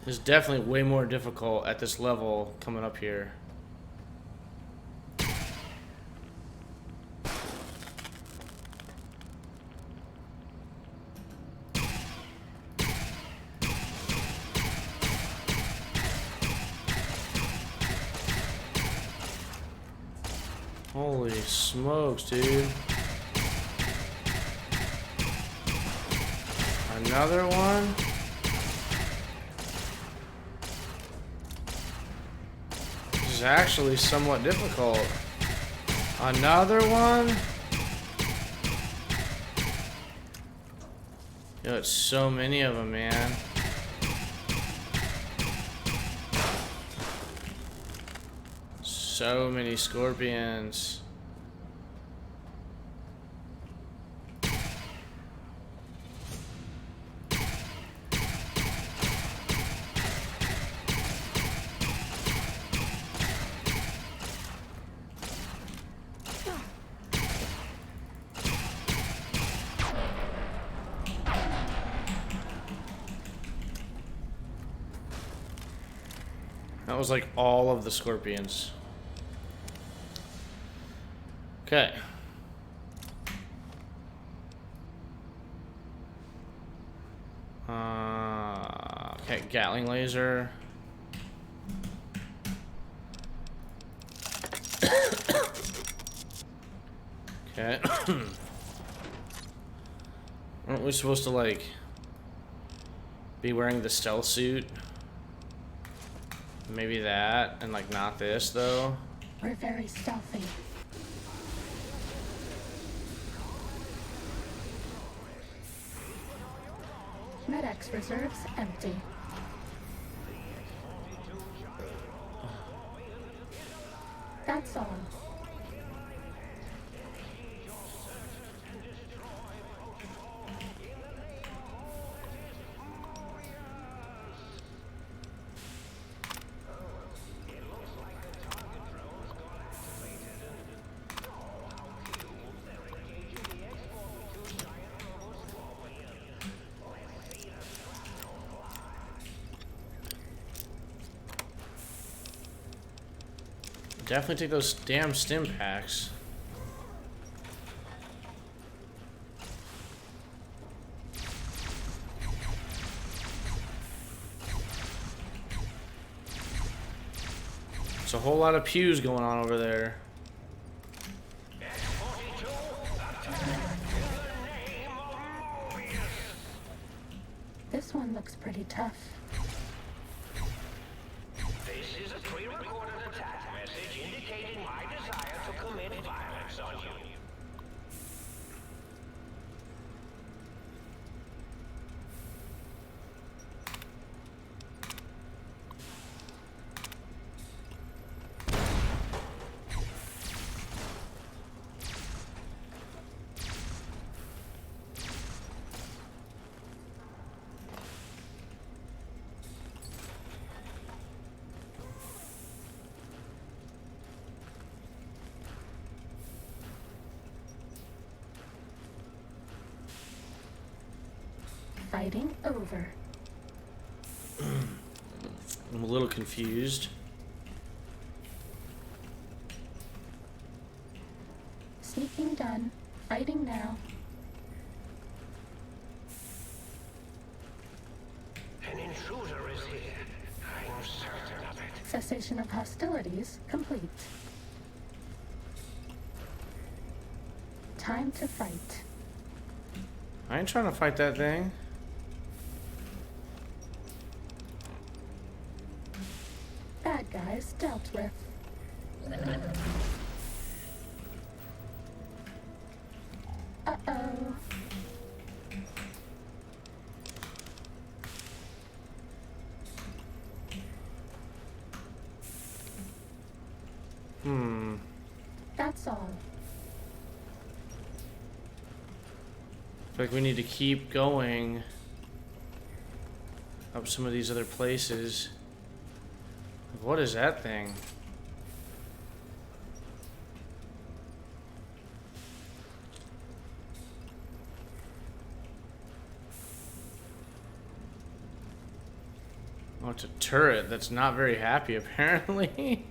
Speaker 1: This is definitely way more difficult at this level coming up here. Holy smokes, dude. Another one? This is actually somewhat difficult. Another one? Yo, it's so many of them, man. So many scorpions. That was like all of the scorpions. Okay. Okay, Gatling laser. Okay. Aren't we supposed to, like, be wearing the stealth suit? Maybe that, and, like, not this, though?
Speaker 6: We're very stealthy. Medex reserves empty. That's all.
Speaker 1: Definitely take those damn stim packs. There's a whole lot of pews going on over there.
Speaker 6: This one looks pretty tough.
Speaker 5: This is a pre-recorded attack message indicating my desire to commit violence on you.
Speaker 6: Fighting over.
Speaker 1: I'm a little confused.
Speaker 6: Sneaking done. Fighting now.
Speaker 5: An intruder is here. I'm certain of it.
Speaker 6: Cessation of hostilities complete. Time to fight.
Speaker 1: I ain't trying to fight that thing.
Speaker 6: Bad guys dealt with. Uh-oh. That's all.
Speaker 1: I feel like we need to keep going up some of these other places. What is that thing? Oh, it's a turret that's not very happy, apparently.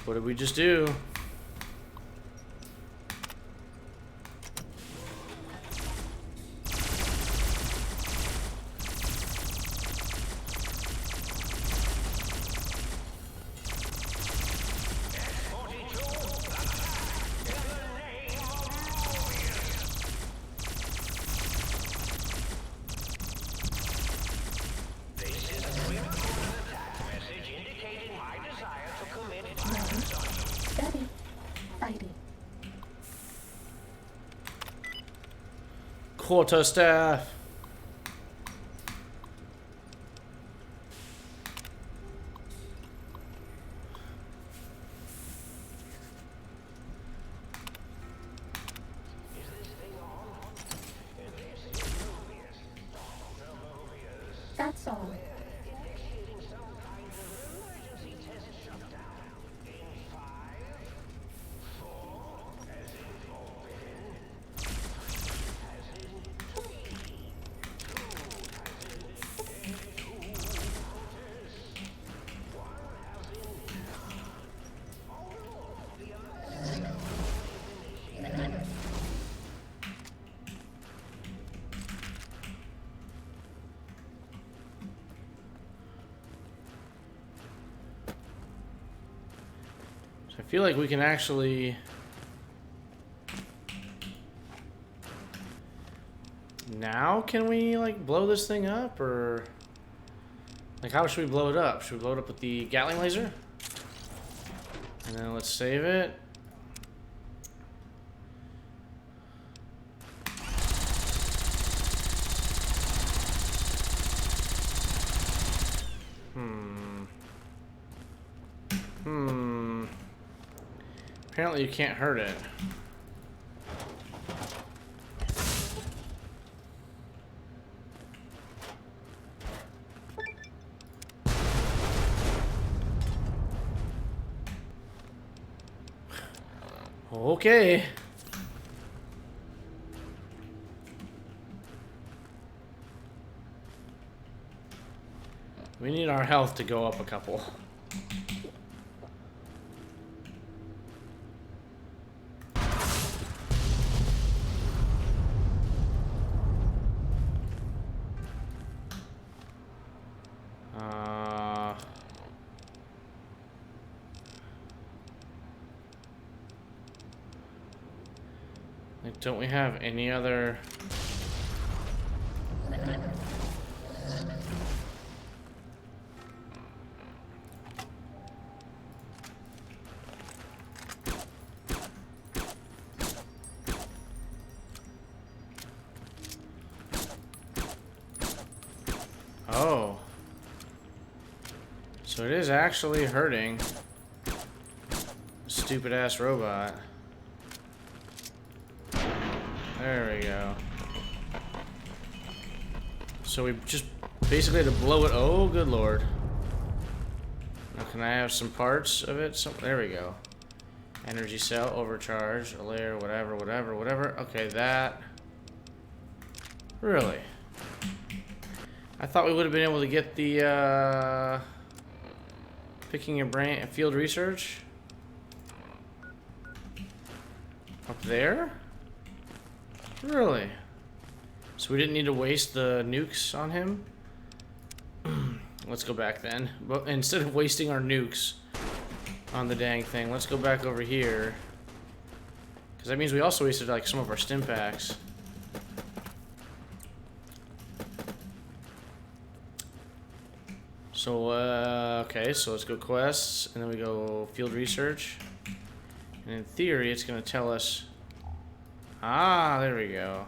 Speaker 1: What did we just do?
Speaker 6: Steady. Fighting.
Speaker 1: Quarterstaff.
Speaker 6: That's all.
Speaker 1: I feel like we can actually... Now can we like blow this thing up, or like how should we blow it up? Should we blow it up with the Gatling laser? And then let's save it. Apparently you can't hurt it. Okay. We need our health to go up a couple. Like, don't we have any other... Oh. So it is actually hurting. Stupid ass robot. There we go. So we just basically had to blow it. Oh, good lord. Now can I have some parts of it? There we go. Energy cell, overcharge, a layer, whatever. Okay, that. Really? I thought we would have been able to get the, picking your brain, field research. Up there? Really? So we didn't need to waste the nukes on him? Let's go back then. But instead of wasting our nukes on the dang thing, let's go back over here. Because that means we also wasted like some of our stim packs. So, okay, so let's go quests, and then we go field research. And in theory, it's going to tell us... Ah, there we go.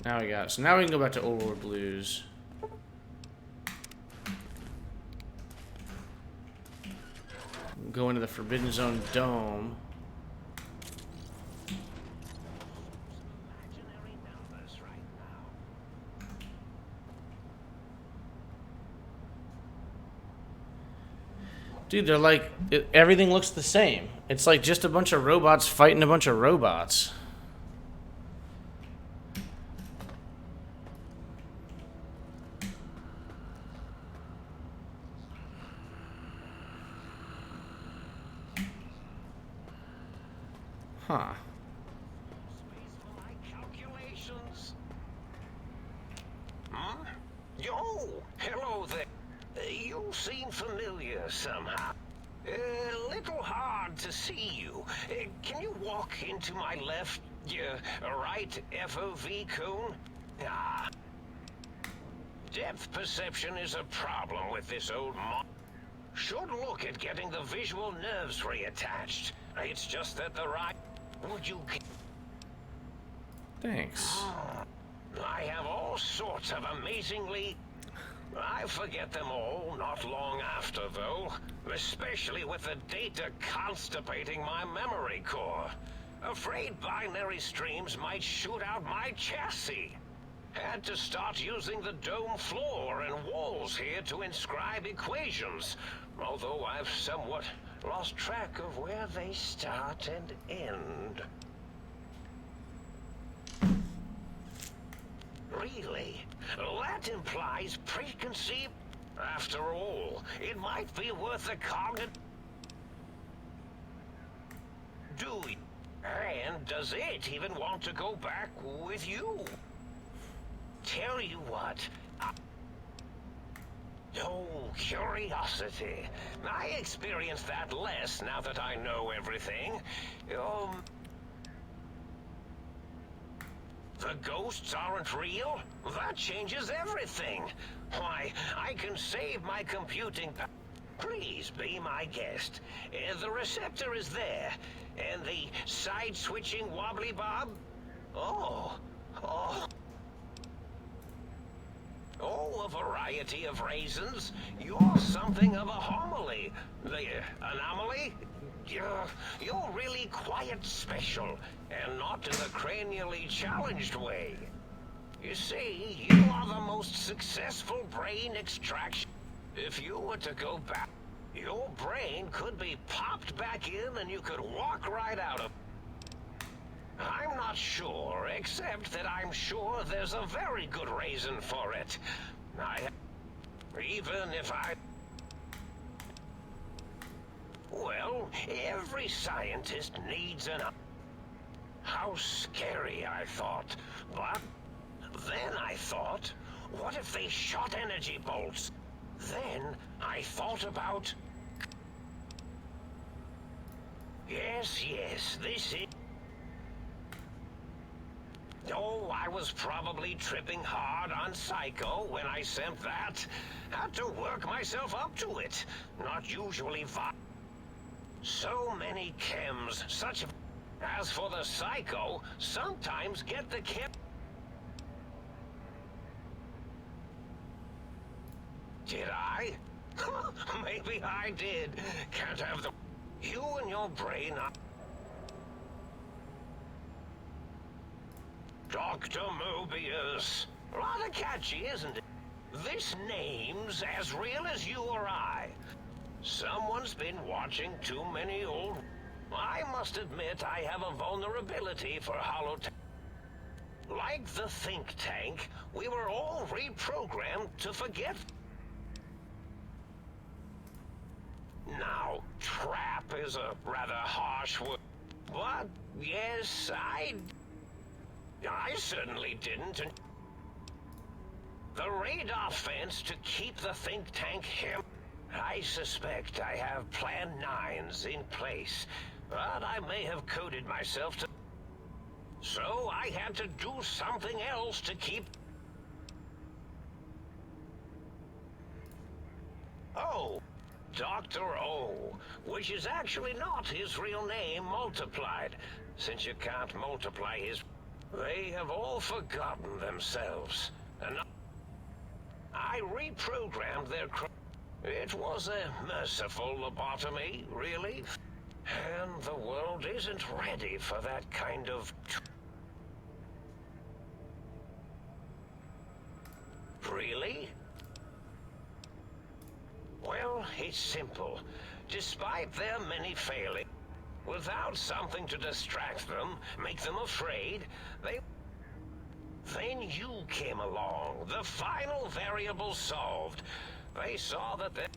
Speaker 1: Now we got it. So now we can go back to Old World Blues. Go into the Forbidden Zone Dome. Dude, they're like, everything looks the same. It's like just a bunch of robots fighting a bunch of robots. Huh.
Speaker 5: Space for my calculations. Hmm? Yo, hello there. You seem familiar somehow. A little hard to see you. Can you walk into my left, right FOV cone? Ah. Depth perception is a problem with this old Should look at getting the visual nerves reattached. It's just that the right... Would you...
Speaker 1: Thanks.
Speaker 5: I have all sorts of amazingly... I forget them all not long after, though. Especially with the data constipating my memory core. Afraid binary streams might shoot out my chassis. Had to start using the dome floor and walls here to inscribe equations. Although I've somewhat lost track of where they start and end. Really? That implies preconceived... After all, it might be worth a cognitive... And does it even want to go back with you? Tell you what... Oh, curiosity. I experience that less now that I know everything. The ghosts aren't real? That changes everything. Why, I can save my computing power. Please be my guest. The receptor is there. And the side-switching wobbly bob? Oh. Oh, a variety of raisins. You're something of a homily. The anomaly? You're really quite special, and not in the cranially challenged way. You see, you are the most successful brain extraction. If you were to go back, your brain could be popped back in and you could walk right out of... I'm not sure, except that I'm sure there's a very good reason for it. Even if I... Well, every scientist needs an... How scary, I thought. But then I thought, what if they shot energy bolts? Then I thought about... Yes, this is... Oh, I was probably tripping hard on Psycho when I sent that. Had to work myself up to it. Not usually so many chems, such... As for the Psycho, sometimes get the chem... Did I? Maybe I did. Can't have the... You and your brain are... Dr. Mobius. Rather catchy, isn't it? This name's as real as you or I. Someone's been watching too many old... I must admit I have a vulnerability for holotech. Like the think tank, we were all reprogrammed to forget. Now, trap is a rather harsh word. But, yes, I certainly didn't. And the radar fence to keep the think tank him. I suspect I have Plan 9s in place, but I may have coded myself to... So I had to do something else to keep... Oh, Dr. O, which is actually not his real name multiplied, since you can't multiply his... They have all forgotten themselves, and I reprogrammed their... It was a merciful lobotomy, really. And the world isn't ready for that kind of... Really? Well, it's simple. Despite their many failings, without something to distract them, make them afraid, then you came along. The final variable solved. They saw that there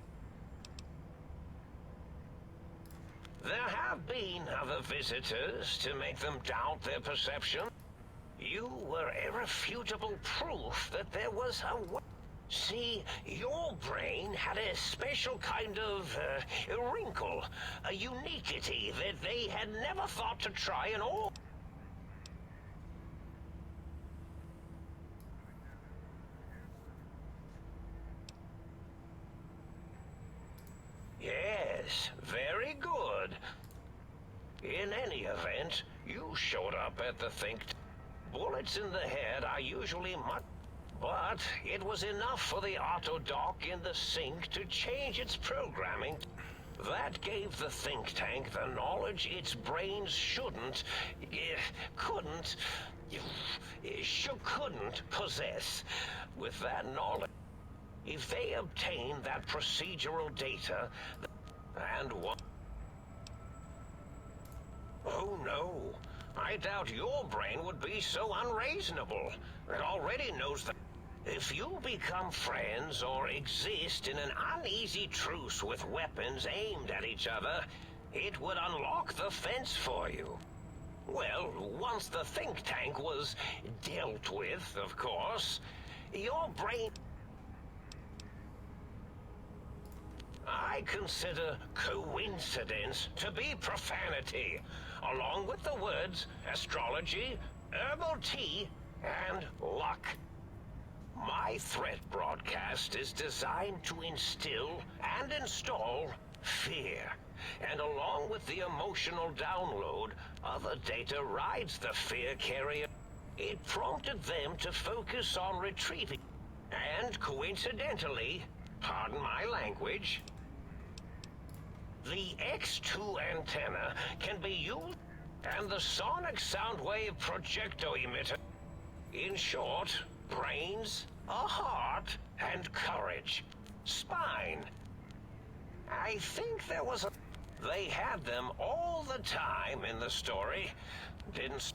Speaker 5: have been other visitors to make them doubt their perception. You were irrefutable proof that there was a way. See, your brain had a special kind of wrinkle, a uniquity that they had never thought to try in all. Yes, very good. In any event, you showed up at the think. Bullets in the head are usually much. But it was enough for the auto dock in the sink to change its programming. That gave the think tank the knowledge its brains couldn't possess. With that knowledge, if they obtained that procedural data, and what? Oh no, I doubt your brain would be so unreasonable. It already knows that. If you become friends or exist in an uneasy truce with weapons aimed at each other, it would unlock the fence for you. Well, once the think tank was dealt with, of course, your brain... I consider coincidence to be profanity, along with the words astrology, herbal tea, and luck. My threat broadcast is designed to instill and install fear. And along with the emotional download, other data rides the fear carrier. It prompted them to focus on retrieving. And coincidentally, pardon my language, the X2 antenna can be used, and the sonic sound wave projecto emitter. In short, brains, a heart, and courage. Spine. I think there was a... They had them all the time in the story. Didn't...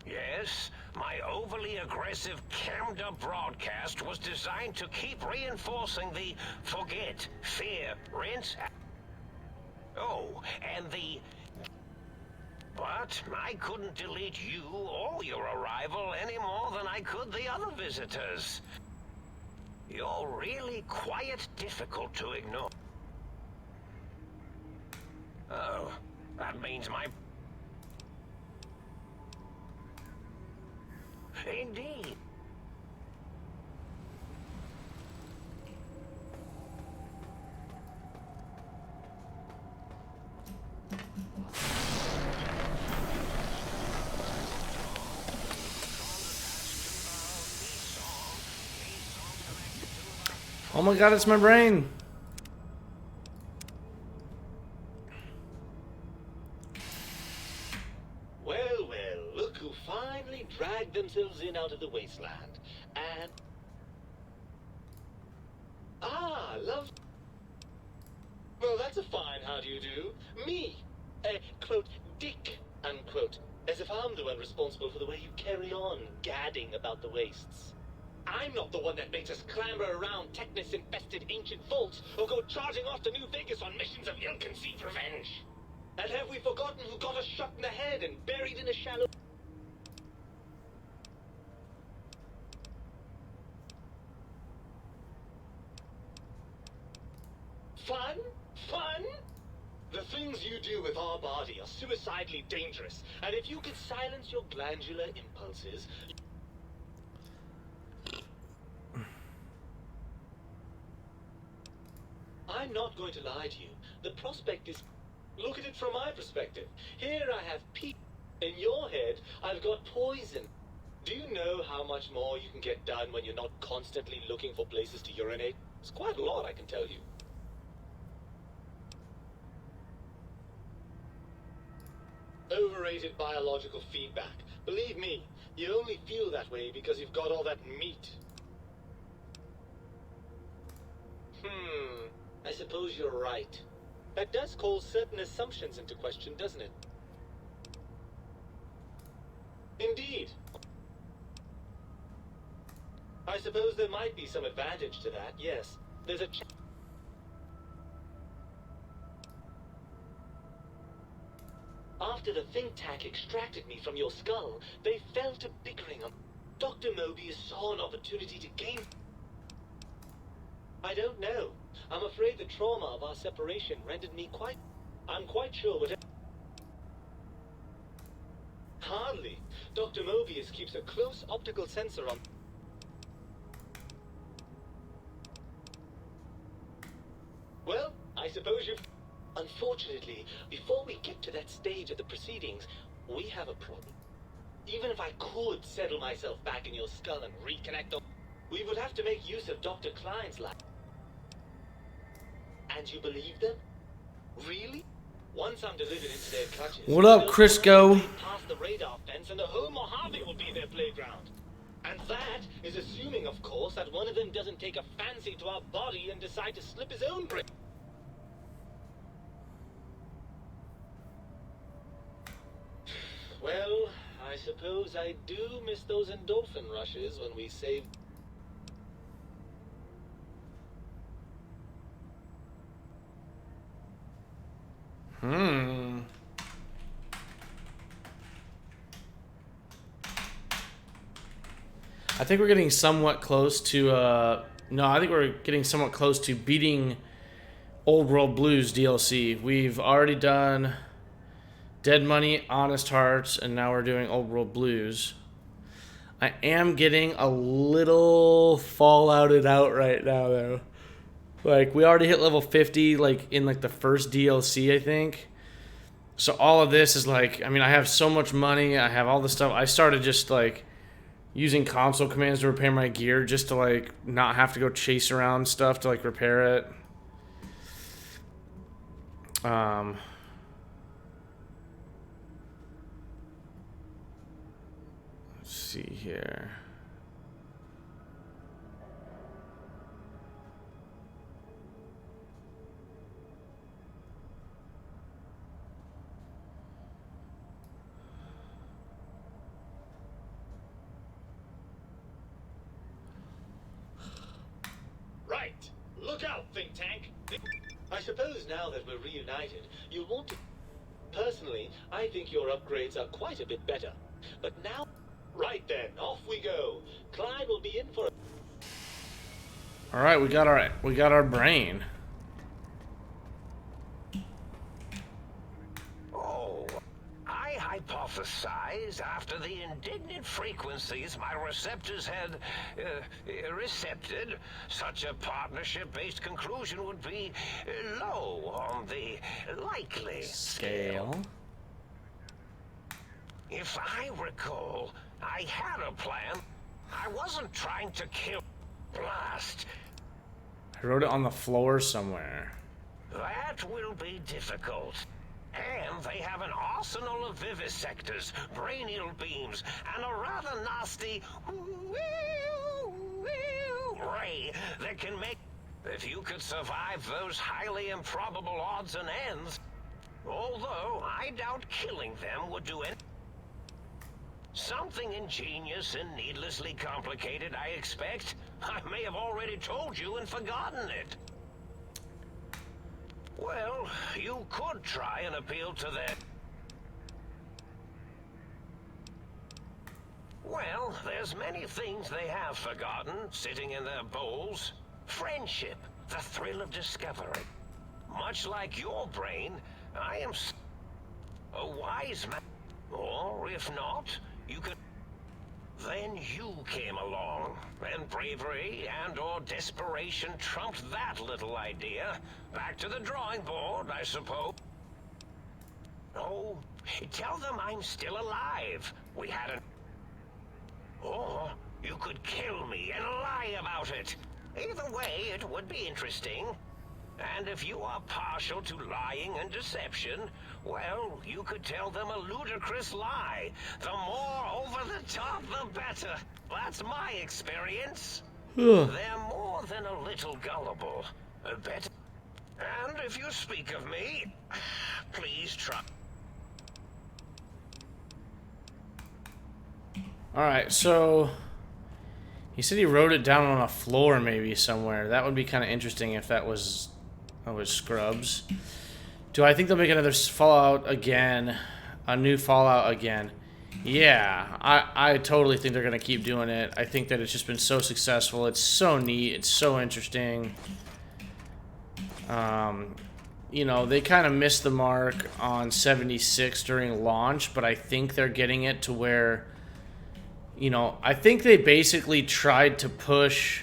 Speaker 5: Yes, my overly aggressive cammed-up broadcast was designed to keep reinforcing the forget, fear, rinse... Oh, and the... But I couldn't delete you or your arrival any more than I could the other visitors. You're really quite difficult to ignore. Oh, that means my... Indeed.
Speaker 1: Oh my god, it's my brain.
Speaker 7: Well, look who finally dragged themselves in out of the wasteland. And... Ah, love... Well, that's a fine how do you do. Me, quote, dick, unquote. As if I'm the one responsible for the way you carry on gadding about the wastes. I'm not the one that makes us clamber around Technus-infested ancient vaults or go charging off to New Vegas on missions of ill-conceived revenge. And have we forgotten who got us shot in the head and buried in a shallow... Fun? Fun? The things you do with our body are suicidally dangerous, and if you could silence your glandular impulses... I'm not going to lie to you. The prospect is... Look at it from my perspective. Here I have P... In your head, I've got poison. Do you know how much more you can get done when you're not constantly looking for places to urinate? It's quite a lot, I can tell you. Overrated biological feedback. Believe me, you only feel that way because you've got all that meat. suppose you're right. That does call certain assumptions into question, doesn't it? Indeed. I suppose there might be some advantage to that, yes. There's a After the think tank extracted me from your skull, they fell to bickering on. Dr. Mobius saw an opportunity to gain. I don't know. I'm afraid the trauma of our separation rendered me I'm quite sure what. Hardly. Dr. Mobius keeps a close optical sensor on. Well, I suppose you've. Unfortunately, before we get to that stage of the proceedings, we have a problem. Even if I could settle myself back in your skull and reconnect them, we would have to make use of Dr. Klein's lab. And you believe them? Really? Once I'm delivered into their clutches,
Speaker 1: What up,
Speaker 7: they'll
Speaker 1: Crisco?
Speaker 7: break past the radar fence and the whole Mojave will be their playground. And that is assuming, of course, that one of them doesn't take a fancy to our body and decide to slip his own brain. Well, I suppose I do miss those endorphin rushes when we save.
Speaker 1: I think we're getting somewhat close to, no, I think we're getting somewhat close to beating Old World Blues DLC. We've already done Dead Money, Honest Hearts, and now we're doing Old World Blues. I am getting a little fallouted out right now, though. Like, we already hit level 50, like, in, like, the first DLC, I think. So all of this is, like, I mean, I have so much money. I have all this stuff. I started just, like, using console commands to repair my gear just to, like, not have to go chase around stuff to, like, repair it. Let's see here.
Speaker 7: Right. Look out, think tank. I suppose now that we're reunited, you'll want to. Personally, I think your upgrades are quite a bit better. But now. Right then, off we go. Clyde will be in for.
Speaker 1: All right, we got our brain.
Speaker 5: Oh, I hypothesize after the indignant frequencies my receptors had recepted, such a partnership-based conclusion would be low on the likely scale. If I recall, I had a plan. I wasn't trying to kill Blast.
Speaker 1: I wrote it on the floor somewhere.
Speaker 5: That will be difficult. And they have an arsenal of vivisectors, brainial beams, and a rather nasty ray that can make... If you could survive those highly improbable odds and ends, although I doubt killing them would do anything. Something ingenious and needlessly complicated, I expect. I may have already told you and forgotten it. Well, you could try and appeal to their... Well, there's many things they have forgotten, sitting in their bowls. Friendship, the thrill of discovery. Much like your brain, I am a wise man. Or, if not, you could... Then you came along, and bravery and or desperation trumped that little idea. Back to the drawing board, I suppose. Oh, tell them I'm still alive. We had an... Or you could kill me and lie about it. Either way, it would be interesting. And if you are partial to lying and deception, well, you could tell them a ludicrous lie. The more over the top, the better. That's my experience. They're more than a little gullible. Better. And if you speak of me, please try.
Speaker 1: Alright, so he said he wrote it down on a floor maybe somewhere. That would be kind of interesting if that was Scrubs. Do I think they'll make another Fallout again? A new Fallout again? Yeah, I totally think they're going to keep doing it. I think that it's just been so successful. It's so neat. It's so interesting. You know, they kind of missed the mark on 76 during launch, but I think they're getting it to where, you know, I think they basically tried to push.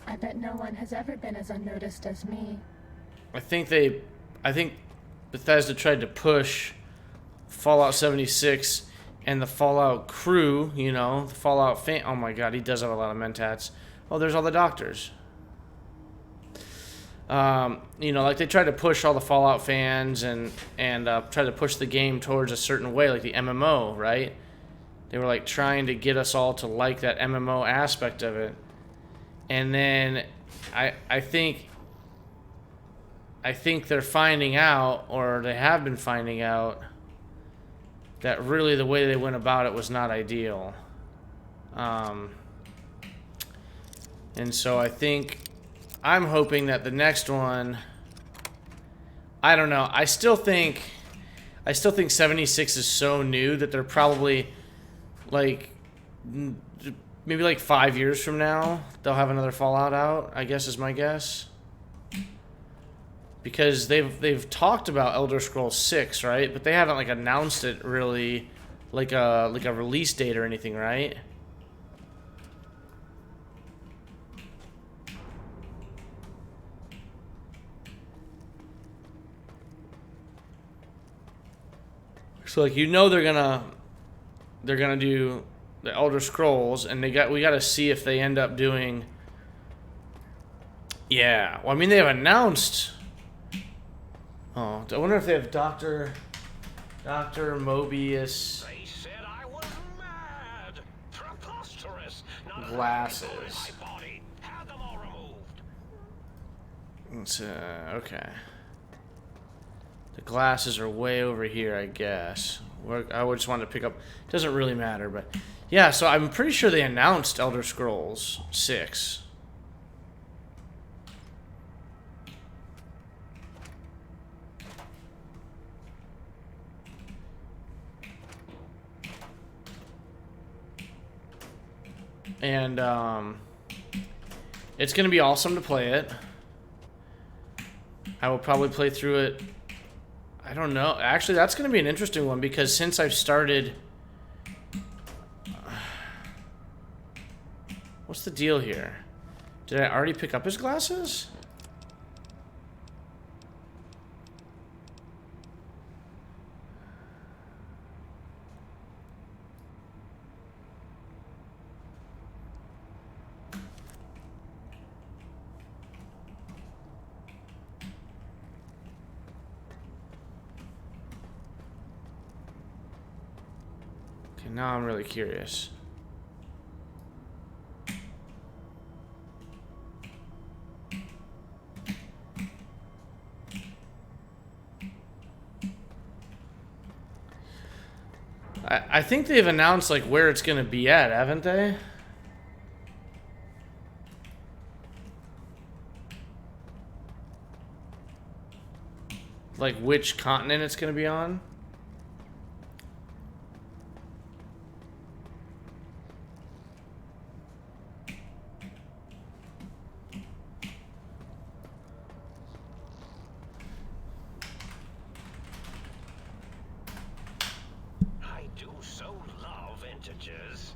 Speaker 6: I bet no one has ever been as unnoticed as me.
Speaker 1: I think Bethesda tried to push Fallout 76 and the Fallout crew, you know, the Fallout fan. Oh my god, he does have a lot of mentats. Oh, there's all the doctors. You know, like they tried to push all the Fallout fans and try to push the game towards a certain way, like the MMO, right? They were like trying to get us all to like that MMO aspect of it. And then I think they're finding out, or they have been finding out, that really the way they went about it was not ideal. And so I'm hoping that the next one, I don't know. I still think 76 is so new that they're probably like maybe like 5 years from now they'll have another Fallout out, I guess is my guess. Because they've talked about Elder Scrolls 6, right? But they haven't like announced it really like a release date or anything, right? So like, you know, they're gonna do the Elder Scrolls, and we got to see if they end up doing. Yeah, well, I mean, they have announced. Oh, I wonder if they have Dr. Mobius
Speaker 5: They said I was mad. Preposterous. Not
Speaker 1: glasses.
Speaker 5: my body. Have them all removed.
Speaker 1: It's okay. The glasses are way over here, I guess. I just wanted to pick up. It doesn't really matter, but yeah. So I'm pretty sure they announced Elder Scrolls 6. And it's gonna be awesome to play it. I will probably play through it. I don't know. Actually, that's going to be an interesting one because since I've started... What's the deal here? Did I already pick up his glasses? Okay, now I'm really curious. I think they've announced like where it's gonna be at, haven't they? Like which continent it's gonna be on?
Speaker 5: I do so love integers.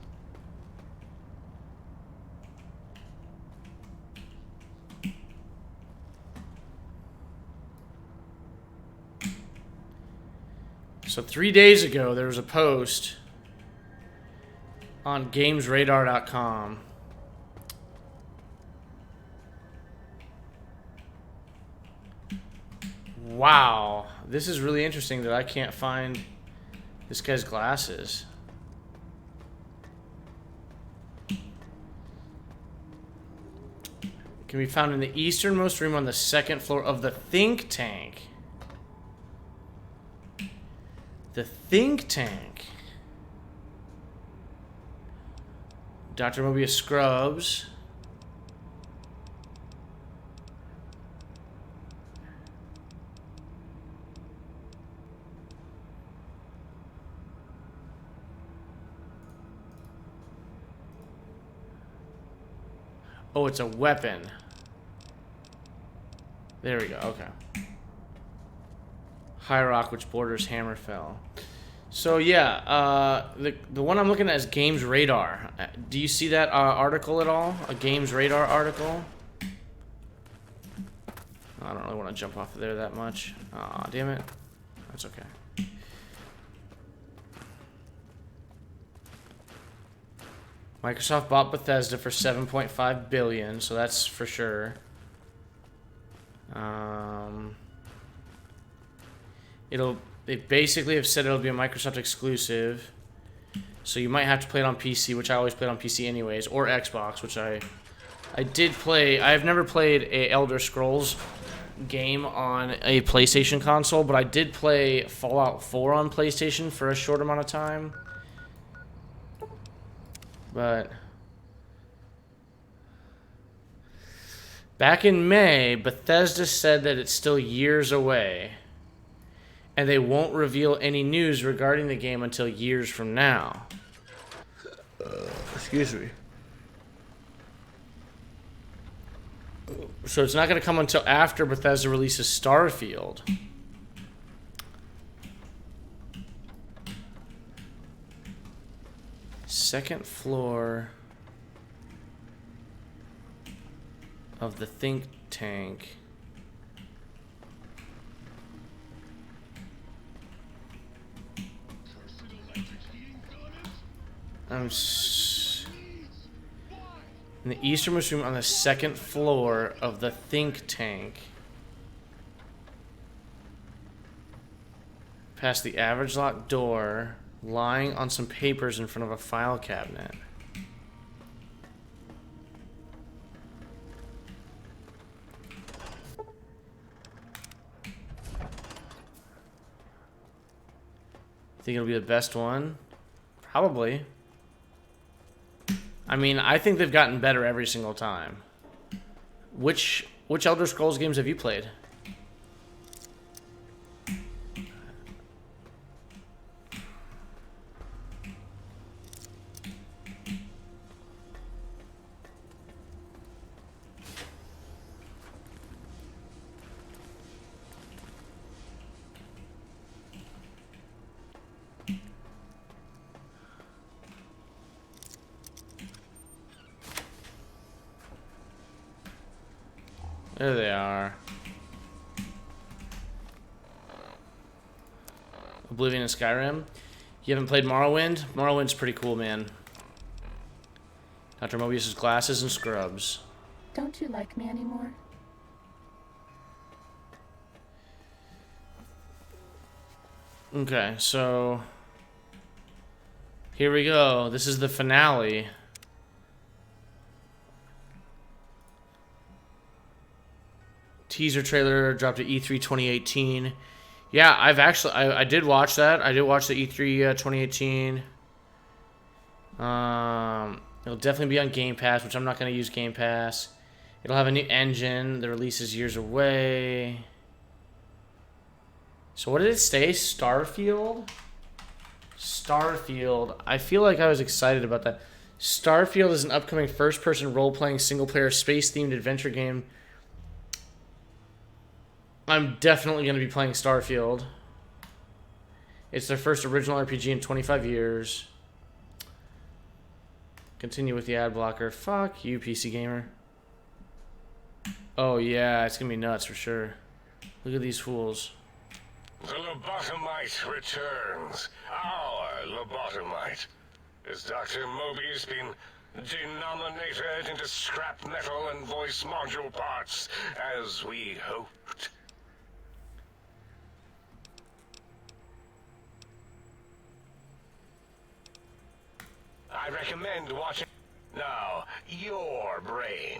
Speaker 1: So 3 days ago, there was a post on GamesRadar.com. Wow, this is really interesting that I can't find this guy's glasses. Can be found in the easternmost room on the second floor of the think tank. The think tank. Dr. Mobius Scrubs. Oh, it's a weapon. There we go, okay. High Rock, which borders Hammerfell. So yeah, the one I'm looking at is Games Radar. Do you see that article at all? A Games Radar article? I don't really want to jump off of there that much. Aw, damn it. That's okay. Microsoft bought Bethesda for $7.5 billion, so that's for sure. They basically have said it'll be a Microsoft exclusive, so you might have to play it on PC, which I always played on PC anyways, or Xbox, which I did play. I've never played a Elder Scrolls game on a PlayStation console, but I did play Fallout 4 on PlayStation for a short amount of time. But back in May, Bethesda said that it's still years away, and they won't reveal any news regarding the game until years from now. Excuse me. So it's not going to come until after Bethesda releases Starfield. Second floor of the think tank. In the easternmost room on the second floor of the think tank. Past the average locked door, lying on some papers in front of a file cabinet. Think it'll be the best one? Probably. I mean, I think they've gotten better every single time. Which Elder Scrolls games have you played? There they are. Oblivion and Skyrim. You haven't played Morrowind? Morrowind's pretty cool, man. Dr. Mobius's glasses and scrubs.
Speaker 6: Don't you like me anymore?
Speaker 1: Okay, so here we go. This is the finale. Teaser trailer dropped at E3 2018. Yeah, I did watch that. I did watch the E3 2018. It'll definitely be on Game Pass, which I'm not going to use Game Pass. It'll have a new engine. The release is years away. So what did it say? Starfield? Starfield. I feel like I was excited about that. Starfield is an upcoming first-person role-playing single-player space-themed adventure game. I'm definitely going to be playing Starfield. It's their first original RPG in 25 years. Continue with the ad blocker. Fuck you, PC Gamer. Oh, yeah, it's going to be nuts for sure. Look at these fools.
Speaker 2: The lobotomite returns. Our lobotomite. Has Dr. Mobius been denominated into scrap metal and voice module parts, as we hoped? I recommend watching. Now, your brain.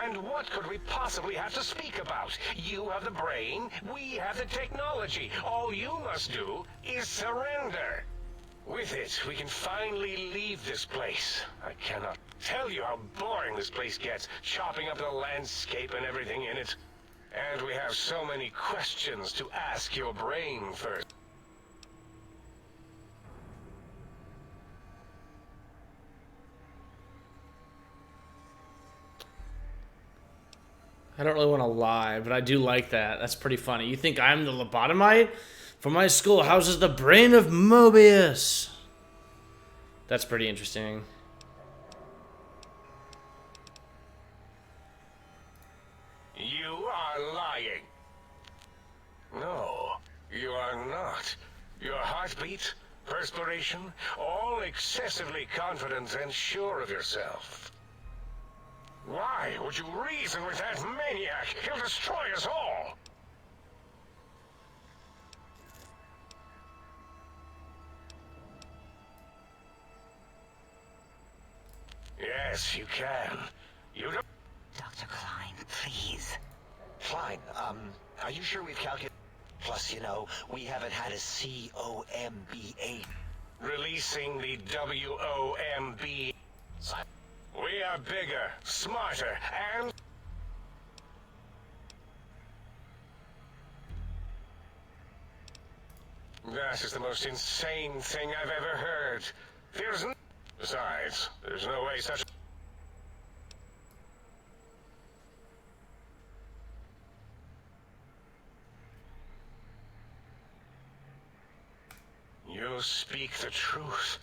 Speaker 5: And what could we possibly have to speak about? You have the brain, we have the technology. All you must do is surrender. With it, we can finally leave this place. I cannot tell you how boring this place gets, chopping up the landscape and everything in it. And we have so many questions to ask your brain first.
Speaker 1: I don't really want to lie, but I do like that. That's pretty funny. You think I'm the lobotomite? For my school houses the brain of Mobius. That's pretty interesting.
Speaker 5: You are lying. No, you are not. Your heartbeat, perspiration, all excessively confident and sure of yourself. Why would you reason with that maniac? He'll destroy us all! Yes, you can. You don't...
Speaker 3: Dr. Klein, please.
Speaker 8: Fine. Are you sure we've calculated? Plus, you know, we haven't had a COMBA.
Speaker 5: Releasing the WOMB. We are bigger, smarter, and... That is the most insane thing I've ever heard. There's n... Besides, there's no way such... You speak the truth.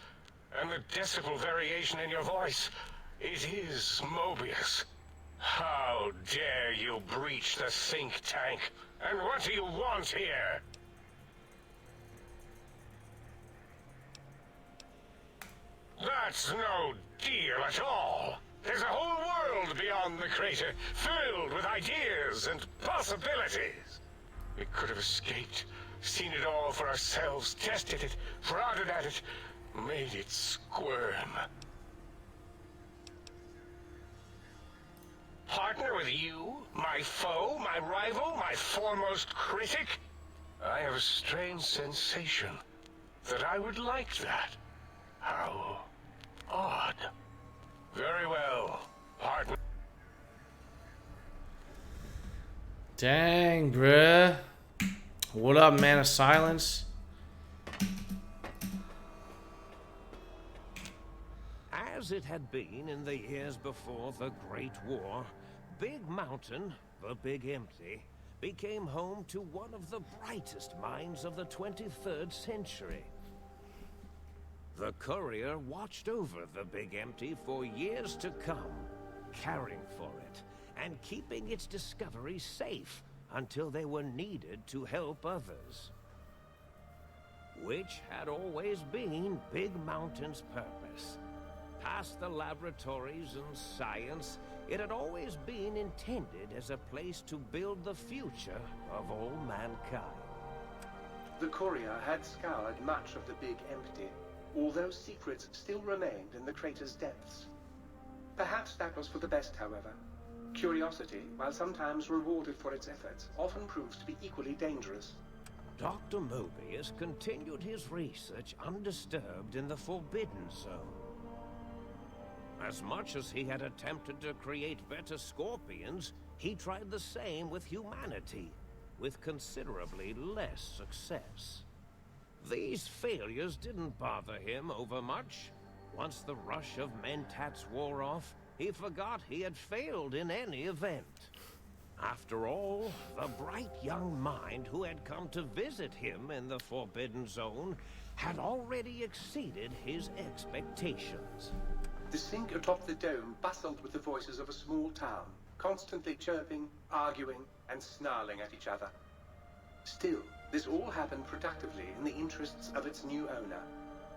Speaker 5: And the decibel variation in your voice, it is Mobius. How dare you breach the think tank? And what do you want here? That's no deal at all. There's a whole world beyond the crater, filled with ideas and possibilities. We could have escaped, seen it all for ourselves, tested it, prodded at it, made it squirm. Partner with you, my foe, my rival, my foremost critic? I have a strange sensation that I would like that. How odd. Very well, partner.
Speaker 1: Dang, bruh. What up, man of silence?
Speaker 5: As it had been in the years before the Great War, Big Mountain, the Big Empty, became home to one of the brightest minds of the 23rd century. The courier watched over the Big Empty for years to come, caring for it and keeping its discoveries safe until they were needed to help others. Which had always been Big Mountain's purpose. Past the laboratories and science, it had always been intended as a place to build the future of all mankind.
Speaker 9: The courier had scoured much of the Big Empty, although secrets still remained in the crater's depths. Perhaps that was for the best, however. Curiosity, while sometimes rewarded for its efforts, often proves to be equally dangerous.
Speaker 5: Dr. Mobius continued his research undisturbed in the Forbidden Zone. As much as he had attempted to create better scorpions, he tried the same with humanity, with considerably less success. These failures didn't bother him over much. Once the rush of mentats wore off, he forgot he had failed in any event. After all, the bright young mind who had come to visit him in the Forbidden Zone had already exceeded his expectations.
Speaker 9: The sink atop the dome bustled with the voices of a small town, constantly chirping, arguing, and snarling at each other. Still, this all happened productively in the interests of its new owner.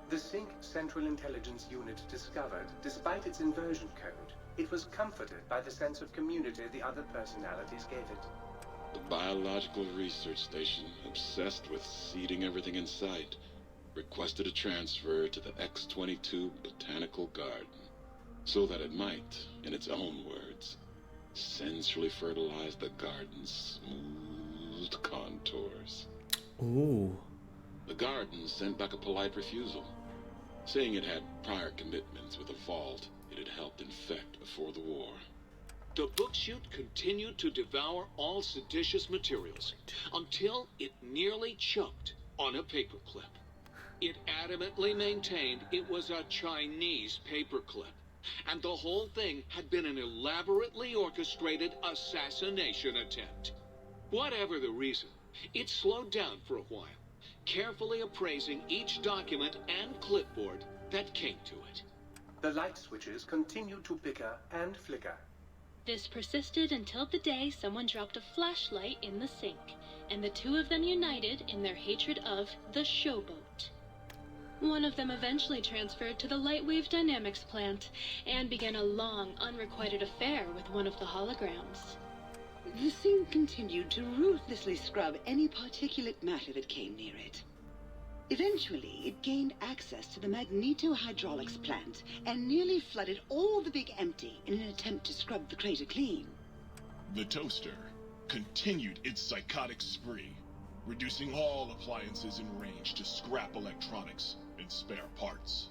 Speaker 9: The Sync Central Intelligence Unit discovered, despite its inversion code, it was comforted by the sense of community the other personalities gave it.
Speaker 10: The biological research station, obsessed with seeding everything in sight, requested a transfer to the X-22 Botanical Garden, so that it might, in its own words, sensually fertilized the garden's smooth contours.
Speaker 1: Ooh.
Speaker 10: The garden sent back a polite refusal, saying it had prior commitments with a vault it had helped infect before the war.
Speaker 11: The book chute continued to devour all seditious materials until it nearly choked on a paperclip. It adamantly maintained it was a Chinese paperclip, and the whole thing had been an elaborately orchestrated assassination attempt. Whatever the reason, it slowed down for a while, carefully appraising each document and clipboard that came to it.
Speaker 9: The light switches continued to bicker and flicker.
Speaker 4: This persisted until the day someone dropped a flashlight in the sink, and the two of them united in their hatred of the showboat. One of them eventually transferred to the Lightwave Dynamics plant and began a long, unrequited affair with one of the holograms.
Speaker 12: The sink continued to ruthlessly scrub any particulate matter that came near it. Eventually, it gained access to the magnetohydraulics plant and nearly flooded all the big empty in an attempt to scrub the crater clean.
Speaker 13: The toaster continued its psychotic spree, reducing all appliances in range to scrap electronics and spare parts.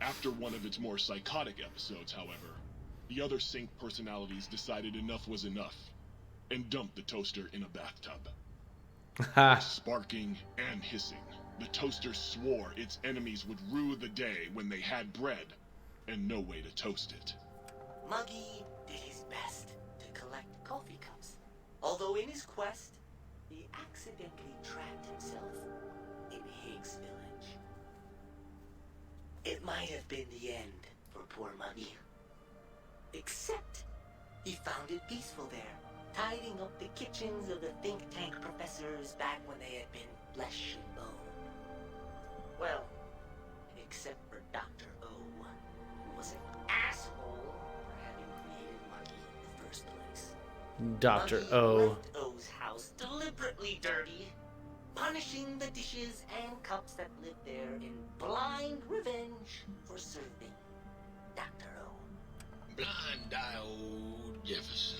Speaker 13: After one of its more psychotic episodes, however, the other sink personalities decided enough was enough and dumped the toaster in a bathtub. Sparking and hissing, the toaster swore its enemies would rue the day when they had bread and no way to toast it.
Speaker 14: Muggy did his best to collect coffee cups, although in his quest, he accidentally trapped himself in Higgs Village. It might have been the end for poor Muggy. Except, he found it peaceful there, tidying up the kitchens of the think tank professors back when they had been flesh and bone. Well, except for Dr. O, who was an asshole for having created Muggy in the first place.
Speaker 1: Dr.
Speaker 14: Muggy
Speaker 1: O.
Speaker 14: left O's house deliberately dirty, punishing the dishes and cups that lived there in blind revenge for serving Dr. O.
Speaker 15: Blind-eyed Jefferson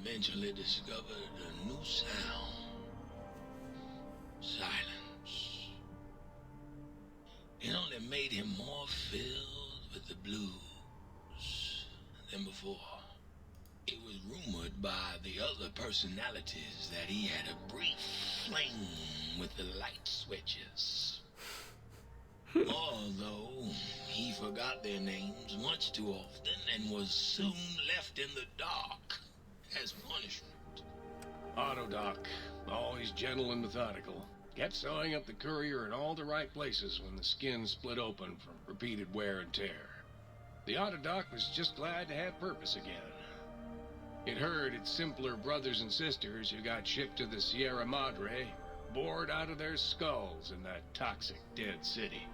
Speaker 15: eventually discovered a new sound. Silence. It only made him more filled with the blues than before. It was rumored by the other personalities that he had a brief fling with the light switches. Although he forgot their names much too often and was soon left in the dark as punishment.
Speaker 16: Autodoc, always gentle and methodical, kept sewing up the courier in all the right places when the skin split open from repeated wear and tear. The Autodoc was just glad to have purpose again. It heard its simpler brothers and sisters who got shipped to the Sierra Madre bored out of their skulls in that toxic dead city.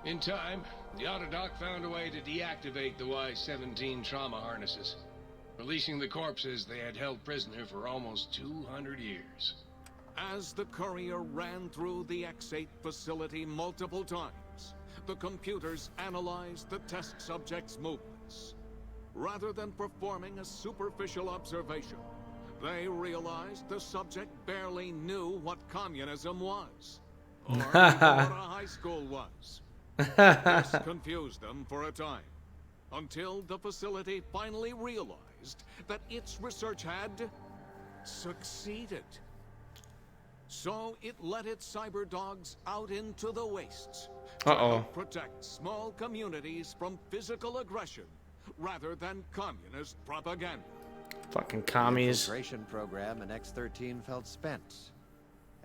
Speaker 16: In time, the Autodoc found a way to deactivate the Y-17 trauma harnesses, releasing the corpses they had held prisoner for almost 200 years.
Speaker 2: As the courier ran through the X8 facility multiple times, the computers analyzed the test subject's movements. Rather than performing a superficial observation, they realized the subject barely knew what communism was, or even what a high school was. This confused them for a time, until the facility finally realized that its research had succeeded. So it let its cyber dogs out into the wastes to help protect small communities from physical aggression rather than communist propaganda.
Speaker 1: Fucking commies.
Speaker 17: The infiltration program in X-13 felt spent,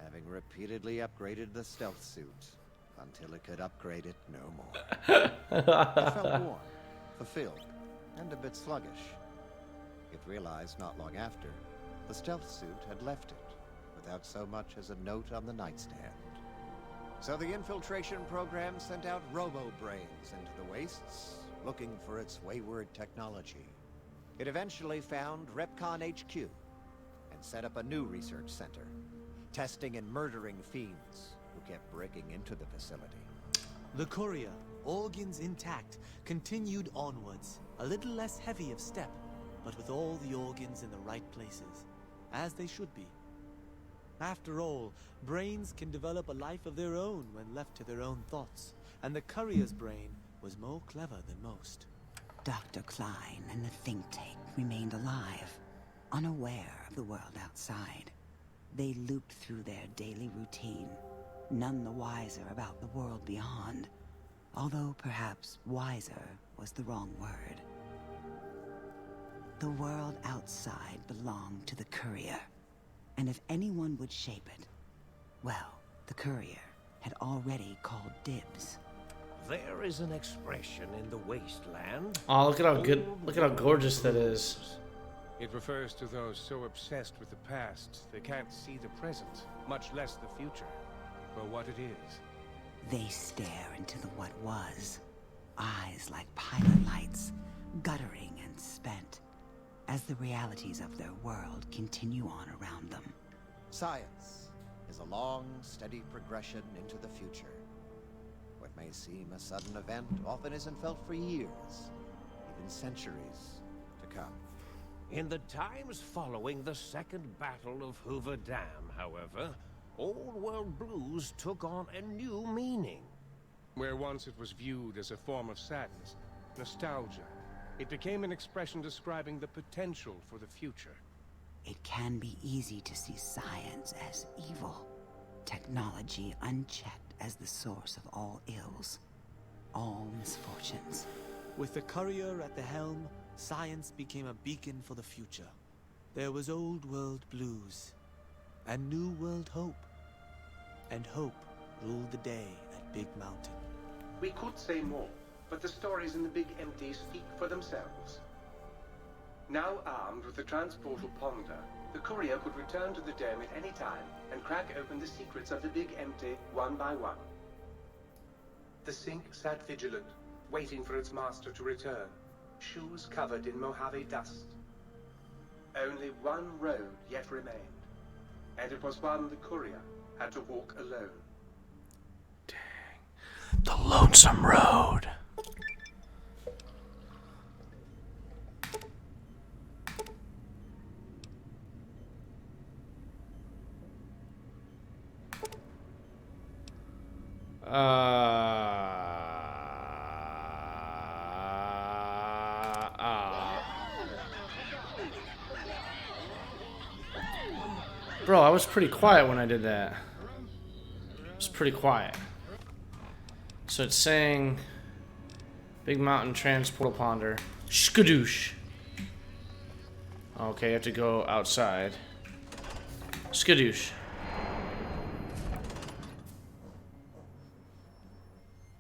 Speaker 17: having repeatedly upgraded the stealth suit until it could upgrade it no more. It felt warm, fulfilled, and a bit sluggish. It realized not long after the stealth suit had left it without so much as a note on the nightstand. So the infiltration program sent out robo-brains into the wastes, looking for its wayward technology. It eventually found Repcon HQ and set up a new research center, testing and murdering fiends who kept breaking into the facility.
Speaker 18: The courier, organs intact, continued onwards, a little less heavy of step, but with all the organs in the right places, as they should be. After all, brains can develop a life of their own when left to their own thoughts, and the courier's brain was more clever than most.
Speaker 12: Dr. Klein and the think tank remained alive, unaware of the world outside. They looped through their daily routine, none the wiser about the world beyond, although perhaps wiser was the wrong word. The world outside belonged to the courier, and if anyone would shape it, well, the courier had already called dibs.
Speaker 19: There is an expression in the wasteland.
Speaker 1: Oh, look at how gorgeous that is.
Speaker 20: It refers to those so obsessed with the past they can't see the present, much less the future, for what it is.
Speaker 12: They stare into the what was, eyes like pilot lights, guttering and spent, as the realities of their world continue on around them.
Speaker 17: Science is a long, steady progression into the future. What may seem a sudden event often isn't felt for years, even centuries to come.
Speaker 19: In the times following the Second Battle of Hoover Dam, however, Old World blues took on a new meaning.
Speaker 20: Where once it was viewed as a form of sadness, nostalgia, it became an expression describing the potential for the future.
Speaker 12: It can be easy to see science as evil, technology unchecked as the source of all ills, all misfortunes.
Speaker 18: With the courier at the helm, science became a beacon for the future. There was old world blues, and new world hope. And hope ruled the day at Big Mountain.
Speaker 9: We could say more, but the stories in the Big Empty speak for themselves. Now armed with the transportal Ponder, the courier could return to the dome at any time and crack open the secrets of the Big Empty one by one. The sink sat vigilant, waiting for its master to return, shoes covered in Mojave dust. Only one road yet remained, and it was one the courier had to walk alone.
Speaker 1: The Lonesome Road. Bro, I was pretty quiet when I did that. It was pretty quiet. So it's saying Big Mountain Transportal Ponder. Skadoosh. Okay, I have to go outside. Skadoosh.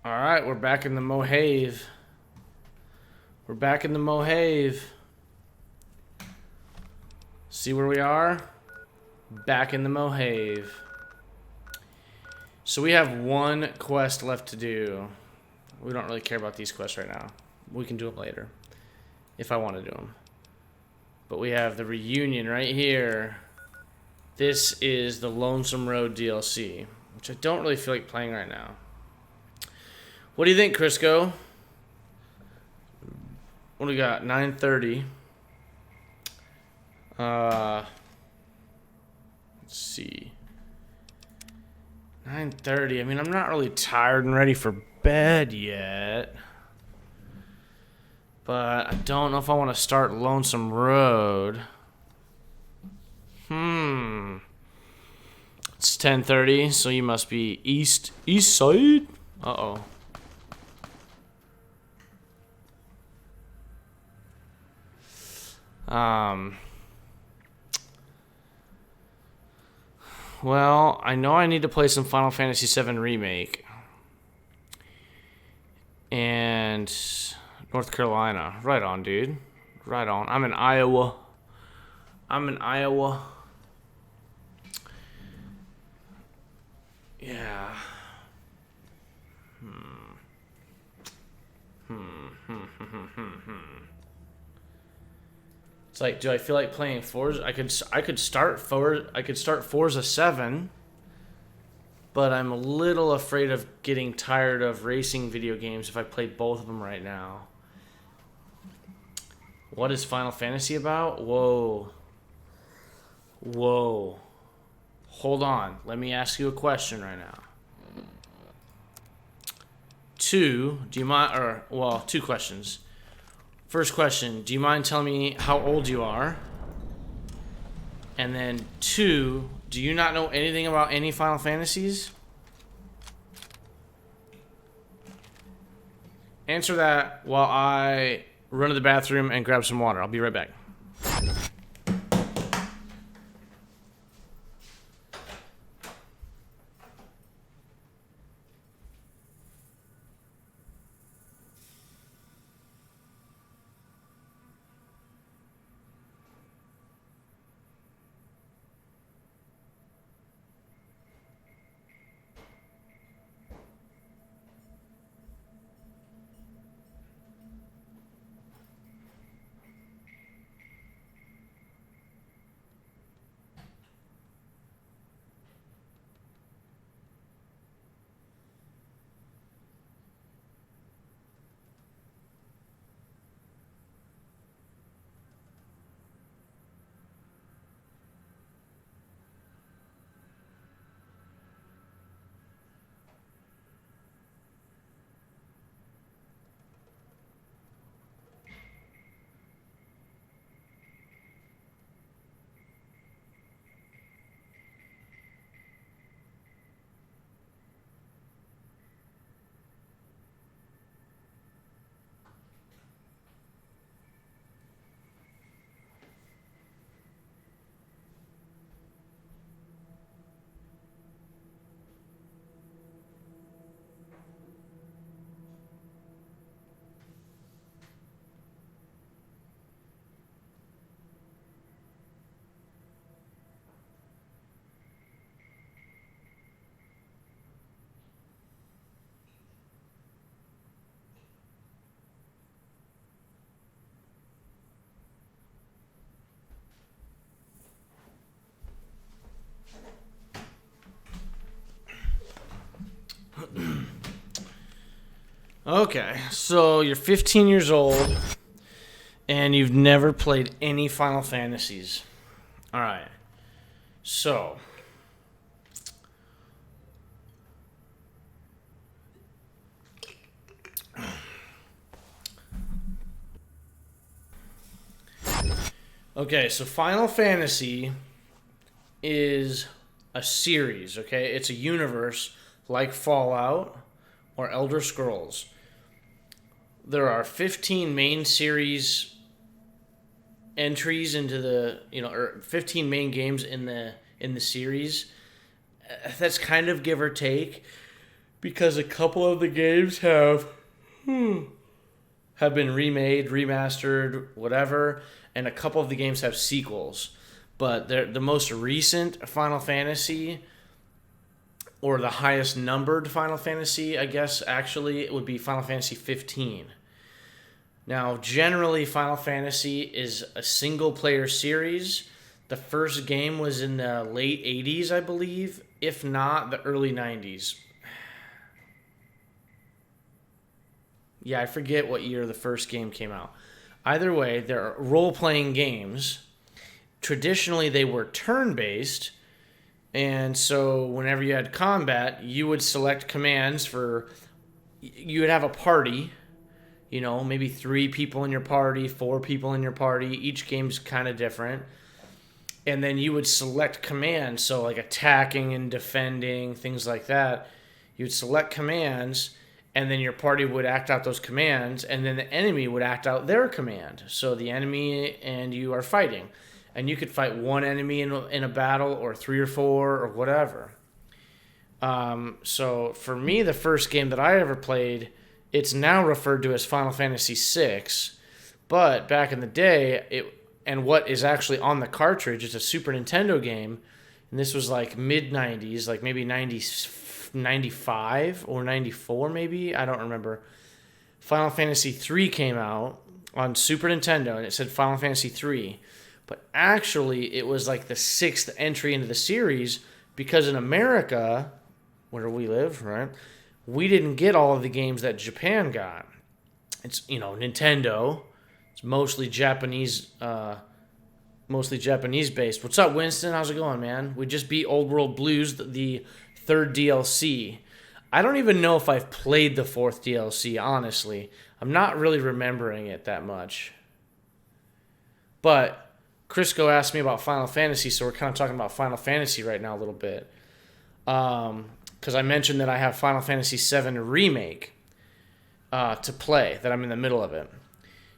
Speaker 1: Alright, we're back in the Mojave. We're back in the Mojave. See where we are? Back in the Mojave. So we have one quest left to do. We don't really care about these quests right now. We can do them later. If I want to do them. But we have the reunion right here. This is the Lonesome Road DLC. Which I don't really feel like playing right now. What do you think, Crisco? What do we got? 9:30. Let's see. 9:30. I mean, I'm not really tired and ready for bed yet. But I don't know if I want to start Lonesome Road. It's 10:30, so you must be east side? Uh-oh. Well, I know I need to play some Final Fantasy VII Remake. And North Carolina. Right on, dude. Right on. I'm in Iowa. Yeah. It's like, do I feel like playing Forza? I could start Forza 7, but I'm a little afraid of getting tired of racing video games if I play both of them right now. What is Final Fantasy about? Whoa. Whoa. Hold on. Let me ask you a question right now. Two questions. First question, do you mind telling me how old you are? And then 2, do you not know anything about any Final Fantasies? Answer that while I run to the bathroom and grab some water. I'll be right back. Okay, so you're 15 years old and you've never played any Final Fantasies. All right. So okay, so Final Fantasy is a series, okay? It's a universe like Fallout or Elder Scrolls. There are 15 main series entries into the, or 15 main games in the series. That's kind of give or take because a couple of the games have been remade, remastered, whatever, and a couple of the games have sequels. But the most recent Final Fantasy, or the highest numbered Final Fantasy, I guess, actually, it would be Final Fantasy 15. Now, generally, Final Fantasy is a single-player series. The first game was in the late 80s, I believe, if not the early 90s. Yeah, I forget what year the first game came out. Either way, they're role-playing games. Traditionally, they were turn-based, and so whenever you had combat, you would select commands for... You would have a party, maybe 3 people in your party, 4 people in your party. Each game's kind of different. And then you would select commands, so like attacking and defending, things like that. You'd select commands, and then your party would act out those commands, and then the enemy would act out their command. So the enemy and you are fighting. And you could fight one enemy in a battle, or 3 or 4, or whatever. So for me, the first game that I ever played, it's now referred to as Final Fantasy VI. But back in the day, and what is actually on the cartridge is a Super Nintendo game. And this was like mid-90s, like maybe 95 or 94 maybe. I don't remember. Final Fantasy III came out on Super Nintendo, and it said Final Fantasy III. But actually, it was like the 6th entry into the series because in America, where we live, right, we didn't get all of the games that Japan got. It's, Nintendo, It's mostly Japanese based. What's up, Winston? How's it going, man? We just beat Old World Blues, the third DLC. I don't even know if I've played the fourth DLC, honestly. I'm not really remembering it that much. But Crisco asked me about Final Fantasy, so we're kind of talking about Final Fantasy right now a little bit. Because I mentioned that I have Final Fantasy VII Remake to play, that I'm in the middle of it.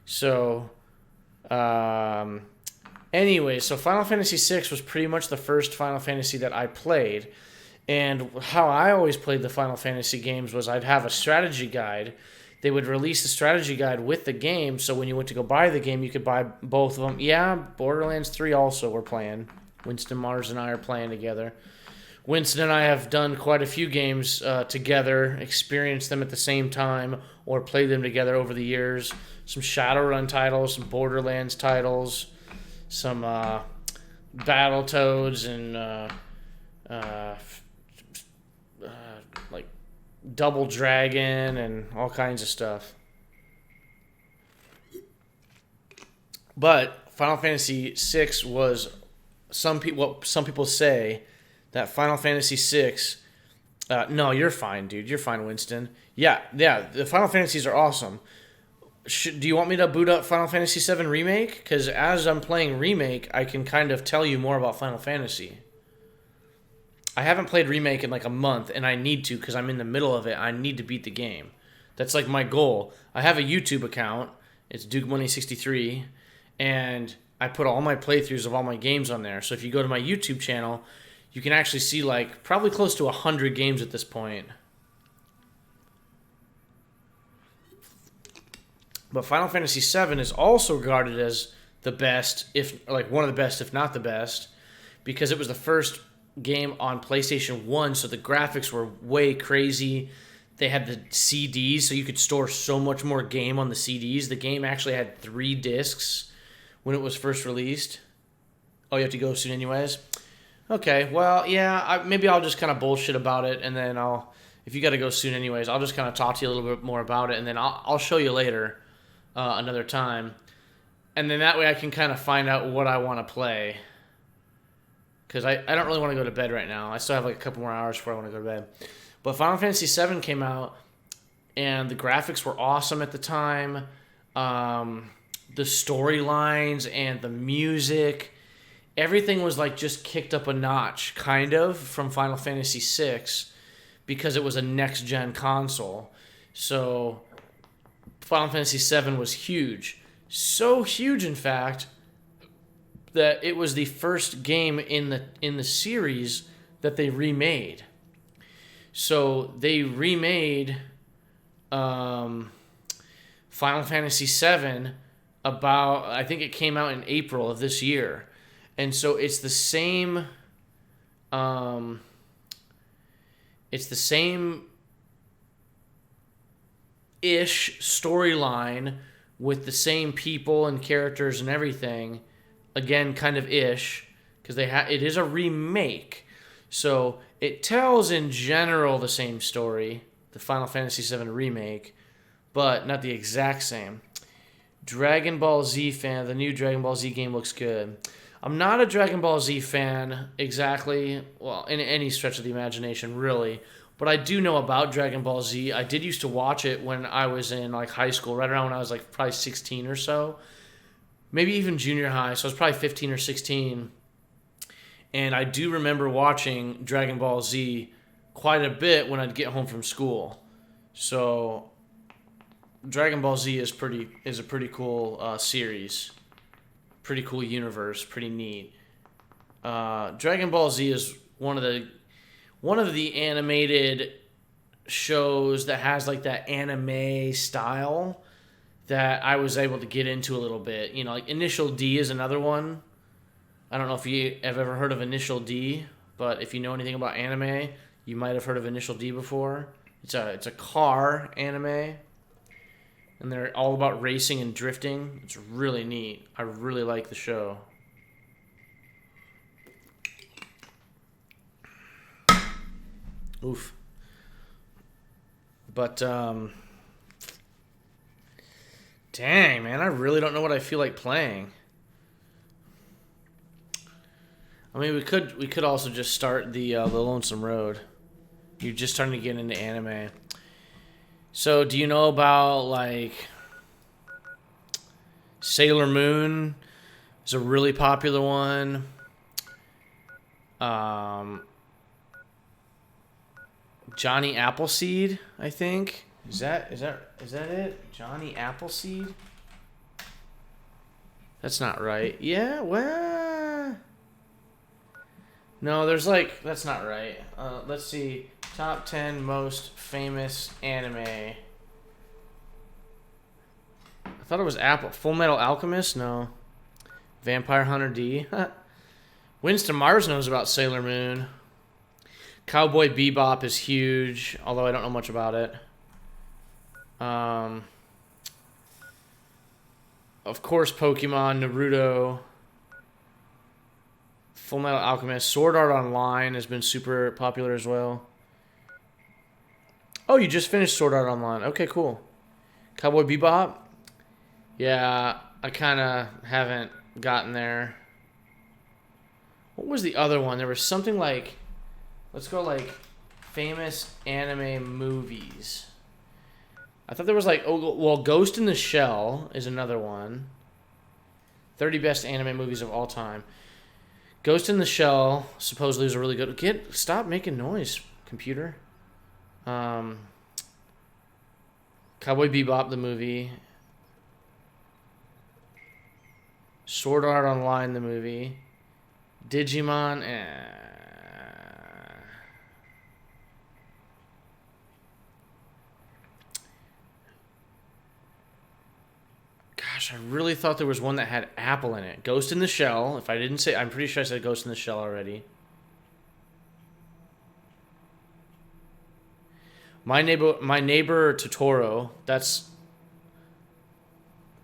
Speaker 1: So, anyway, so Final Fantasy VI was pretty much the first Final Fantasy that I played. And how I always played the Final Fantasy games was I'd have a strategy guide. They would release the strategy guide with the game, so when you went to go buy the game, you could buy both of them. Yeah, Borderlands 3 also we're playing. Winston Mars and I are playing together. Winston and I have done quite a few games together, experienced them at the same time, or played them together over the years. Some Shadowrun titles, some Borderlands titles, some Battletoads, and like Double Dragon, and all kinds of stuff. But Final Fantasy VI was some people say that Final Fantasy VI. No, you're fine, dude. You're fine, Winston. Yeah. The Final Fantasies are awesome. Do you want me to boot up Final Fantasy VII Remake? Because as I'm playing Remake, I can kind of tell you more about Final Fantasy. I haven't played Remake in like a month, and I need to because I'm in the middle of it. I need to beat the game. That's like my goal. I have a YouTube account. It's DukeMoney63, and I put all my playthroughs of all my games on there. So if you go to my YouTube channel, you can actually see like probably close to 100 games at this point. But Final Fantasy VII is also regarded as the best, if like one of the best, if not the best, because it was the first game on PlayStation 1, so the graphics were way crazy. They had the CDs, so you could store so much more game on the CDs. The game actually had 3 discs when it was first released. Oh, you have to go soon anyways? Okay, well, yeah, maybe I'll just kind of bullshit about it, and then if you got to go soon anyways, I'll just kind of talk to you a little bit more about it, and then I'll show you later another time. And then that way I can kind of find out what I want to play. Because I don't really want to go to bed right now. I still have like a couple more hours before I want to go to bed. But Final Fantasy VII came out, and the graphics were awesome at the time. The storylines and the music, everything was like just kicked up a notch, kind of, from Final Fantasy VI, because it was a next-gen console. So Final Fantasy VII was huge. So huge, in fact, that it was the first game in the series that they remade. So they remade Final Fantasy VII about, I think it came out in April of this year. And so it's the same ish storyline with the same people and characters and everything. Again, kind of ish, because it is a remake. So it tells in general the same story, the Final Fantasy VII Remake, but not the exact same. Dragon Ball Z fan, the new Dragon Ball Z game looks good. I'm not a Dragon Ball Z fan exactly, well, in any stretch of the imagination, really. But I do know about Dragon Ball Z. I did used to watch it when I was in like high school, right around when I was like probably 16 or so. Maybe even junior high, so I was probably 15 or 16. And I do remember watching Dragon Ball Z quite a bit when I'd get home from school. So Dragon Ball Z is a pretty cool series. Pretty cool universe, pretty neat. Dragon Ball Z is one of the animated shows that has like that anime style that I was able to get into a little bit. You know, like Initial D is another one. I don't know if you have ever heard of Initial D, but if you know anything about anime, you might have heard of Initial D before. It's a car anime, and they're all about racing and drifting. It's really neat. I really like the show. Oof. But Dang, man, I really don't know what I feel like playing. I mean, we could also just start the Lonesome Road. You're just starting to get into anime. So, do you know about like Sailor Moon? Is a really popular one. Johnny Appleseed, I think. Is that it? Johnny Appleseed? That's not right. Yeah, well, no, there's like, that's not right. Let's see. Top 10 most famous anime. I thought it was Full Metal Alchemist? No. Vampire Hunter D. Winston Mars knows about Sailor Moon. Cowboy Bebop is huge, although I don't know much about it. Of course, Pokemon, Naruto, Full Metal Alchemist, Sword Art Online has been super popular as well. Oh, you just finished Sword Art Online. Okay, cool. Cowboy Bebop? Yeah, I kind of haven't gotten there. What was the other one? There was something like, let's go like famous anime movies. I thought there was like, oh, well, Ghost in the Shell is another one. 30 best anime movies of all time. Ghost in the Shell supposedly is a really good. Stop making noise, computer. Cowboy Bebop the movie. Sword Art Online the movie. Digimon. Gosh, I really thought there was one that had Apple in it. Ghost in the Shell. If I didn't say, I'm pretty sure I said Ghost in the Shell already. My neighbor Totoro. That's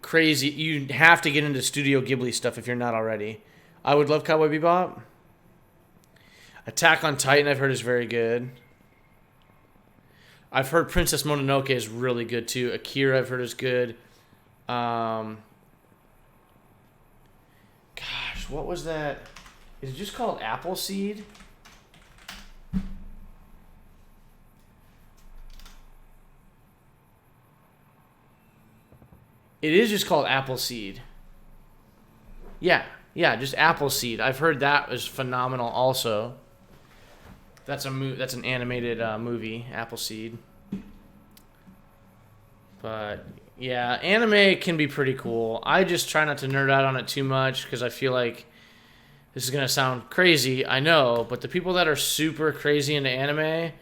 Speaker 1: crazy. You have to get into Studio Ghibli stuff if you're not already. I would love Cowboy Bebop. Attack on Titan, I've heard, is very good. I've heard Princess Mononoke is really good too. Akira, I've heard, is good. Gosh, what was that? Is it just called Appleseed? It is just called Appleseed. Yeah, just Appleseed. I've heard that is phenomenal also. That's an animated movie, Appleseed. But yeah, anime can be pretty cool. I just try not to nerd out on it too much because I feel like this is going to sound crazy, I know, but the people that are super crazy into anime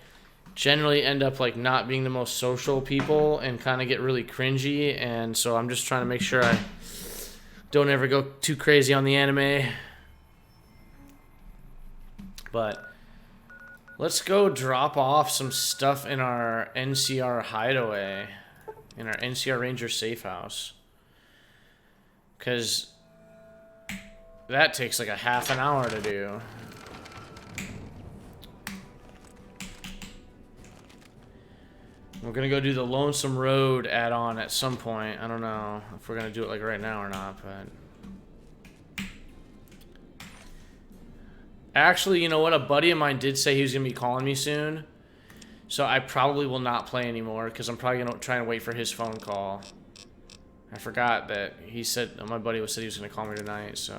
Speaker 1: generally end up like not being the most social people and kind of get really cringy, and so I'm just trying to make sure I don't ever go too crazy on the anime. But let's go drop off some stuff in our NCR hideaway. In our NCR Ranger safe house. Because that takes like a half an hour to do. We're going to go do the Lonesome Road add-on at some point. I don't know if we're going to do it like right now or not, but... Actually, you know what? A buddy of mine did say he was going to be calling me soon. So I probably will not play anymore because I'm probably going to try and wait for his phone call. I forgot that he said, my buddy said he was going to call me tonight, so.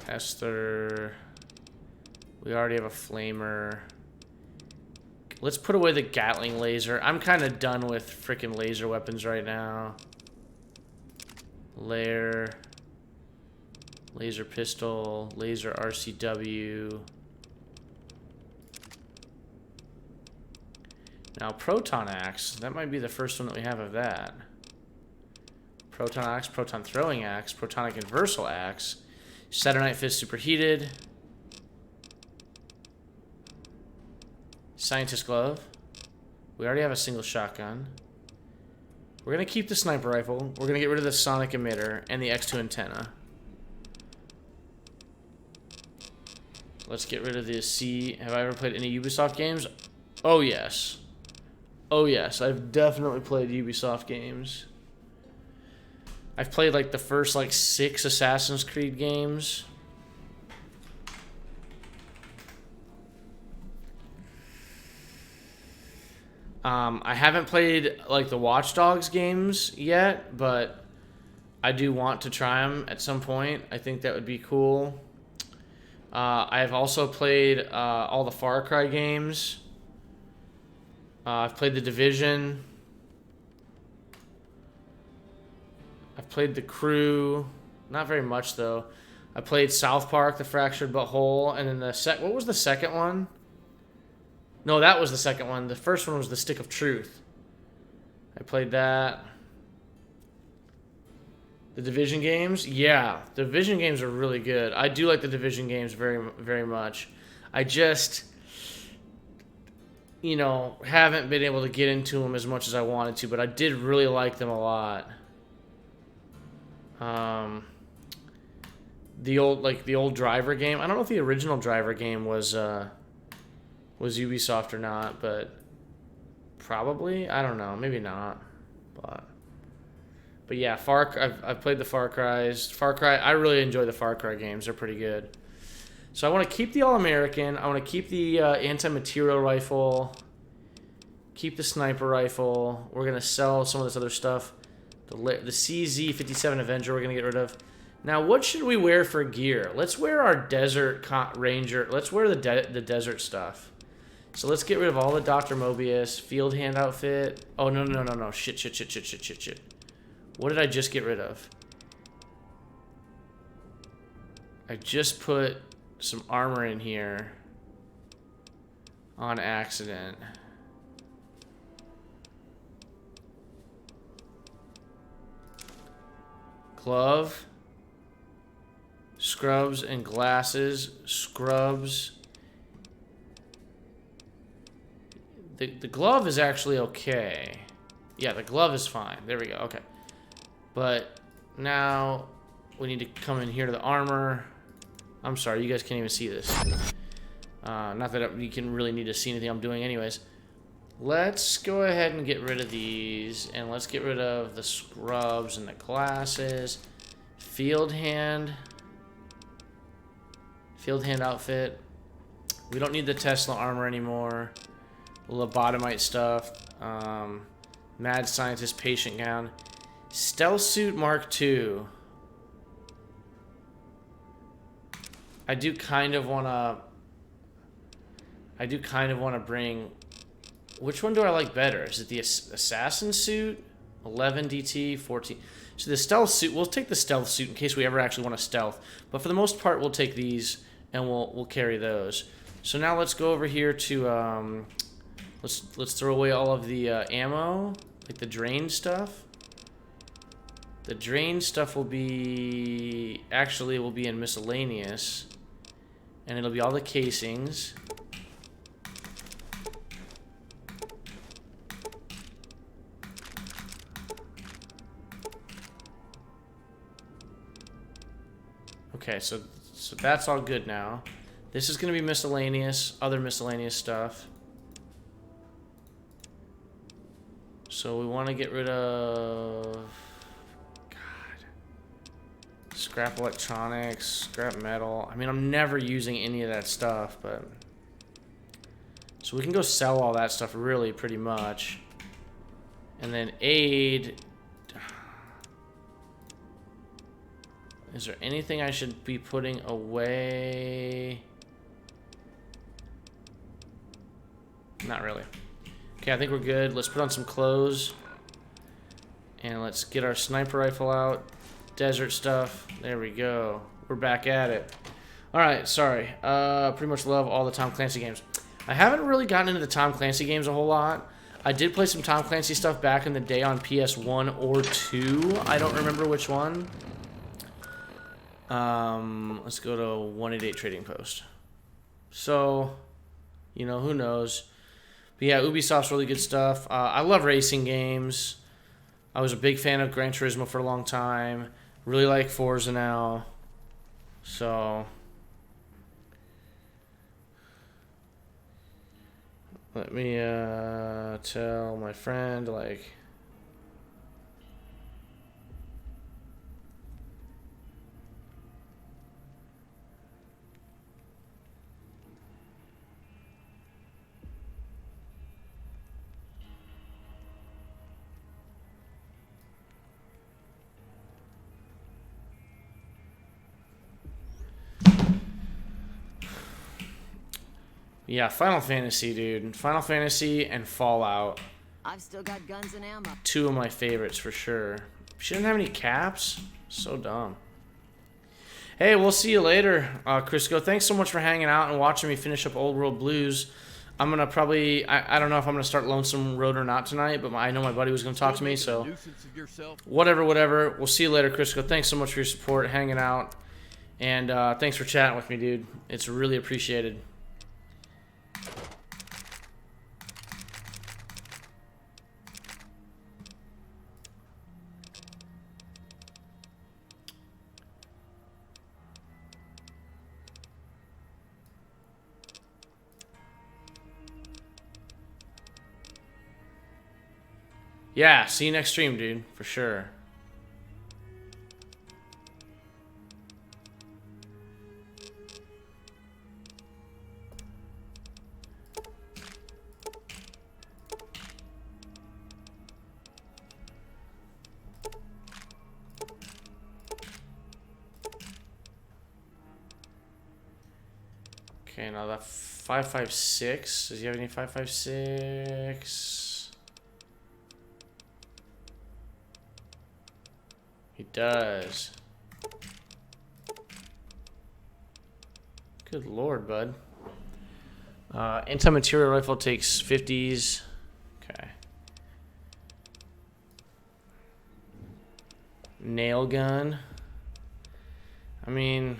Speaker 1: Esther. We already have a flamer. Let's put away the Gatling laser. I'm kind of done with freaking laser weapons right now. Lair. Laser pistol, laser RCW. Now, proton axe. That might be the first one that we have of that. Proton axe, proton throwing axe, protonic inversal axe, Saturnite fist superheated, scientist glove. We already have a single shotgun. We're gonna keep the sniper rifle. We're gonna get rid of the sonic emitter and the X2 antenna. Let's get rid of the C. Have I ever played any Ubisoft games? Oh, yes. Oh yes, I've definitely played Ubisoft games. I've played like the first like 6 Assassin's Creed games. I haven't played like the Watch Dogs games yet, but I do want to try them at some point. I think that would be cool. I've also played all the Far Cry games. I've played The Division. I've played The Crew. Not very much, though. I played South Park, The Fractured But Whole, and then what was the second one? No, that was the second one. The first one was The Stick of Truth. I played that. The Division games? Yeah, the Division games are really good. I do like the Division games very, very much. I just, you know, haven't been able to get into them as much as I wanted to, but I did really like them a lot. The old Driver game. I don't know if the original Driver game was Ubisoft or not, but probably. I don't know. Maybe not. But yeah, I've played the Far Cries. I really enjoy the Far Cry games. They're pretty good. So I want to keep the All-American. I want to keep the anti-material rifle. Keep the sniper rifle. We're going to sell some of this other stuff. The CZ-57 Avenger we're going to get rid of. Now, what should we wear for gear? Let's wear our Desert Ranger. Let's wear the desert stuff. So let's get rid of all the Dr. Mobius. Field hand outfit. Oh, no. Shit. What did I just get rid of? I just put some armor in here on accident. Glove. Scrubs and glasses. Scrubs. The glove is actually okay. Yeah, the glove is fine. There we go. Okay. But now we need to come in here to the armor. I'm sorry, you guys can't even see this. Not that you can really need to see anything I'm doing anyways. Let's go ahead and get rid of these. And let's get rid of the scrubs and the glasses. Field hand. Field hand outfit. We don't need the Tesla armor anymore. Lobotomite stuff. Mad Scientist patient gown. Stealth suit Mark II. I do kind of want to bring... Which one do I like better? Is it the assassin suit? 11 DT, 14... So the stealth suit, we'll take the stealth suit in case we ever actually want to stealth. But for the most part, we'll take these and we'll carry those. So now let's go over here to... let's throw away all of the ammo, like the drain stuff. The drain stuff will be... Actually, will be in miscellaneous. And it'll be all the casings. Okay, so that's all good now. This is going to be miscellaneous, other miscellaneous stuff. So we want to get rid of... Scrap electronics, scrap metal. I mean, I'm never using any of that stuff, but... So we can go sell all that stuff, really, pretty much. And then aid... Is there anything I should be putting away? Not really. Okay, I think we're good. Let's put on some clothes. And let's get our sniper rifle out. Desert stuff. There we go. We're back at it. Alright, sorry. Pretty much love all the Tom Clancy games. I haven't really gotten into the Tom Clancy games a whole lot. I did play some Tom Clancy stuff back in the day on PS1 or 2. I don't remember which one. Let's go to 188 Trading Post. So, you know, who knows. But yeah, Ubisoft's really good stuff. I love racing games. I was a big fan of Gran Turismo for a long time. Really like Forza now. So... Let me tell my friend, like... Yeah, Final Fantasy, dude. Final Fantasy and Fallout.
Speaker 21: I've still got guns and ammo.
Speaker 1: Two of my favorites for sure. She didn't have any caps? So dumb. Hey, we'll see you later, Crisco. Thanks so much for hanging out and watching me finish up Old World Blues. I'm going to probably... I don't know if I'm going to start Lonesome Road or not tonight, but I know my buddy was going to talk to me, so... Whatever. We'll see you later, Crisco. Thanks so much for your support, hanging out. And thanks for chatting with me, dude. It's really appreciated. Yeah, see you next stream, dude, for sure. Okay, now that 556. Does he have any 556? He does. Good lord, bud. Anti-material rifle takes 50s. Okay. Nail gun. I mean...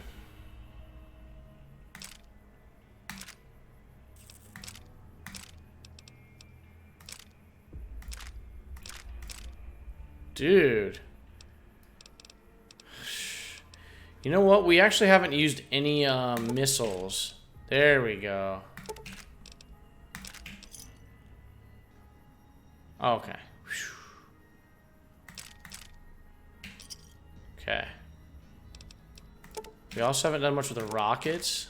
Speaker 1: Dude. You know what? We actually haven't used any missiles. There we go. Okay. Okay. We also haven't done much with the rockets.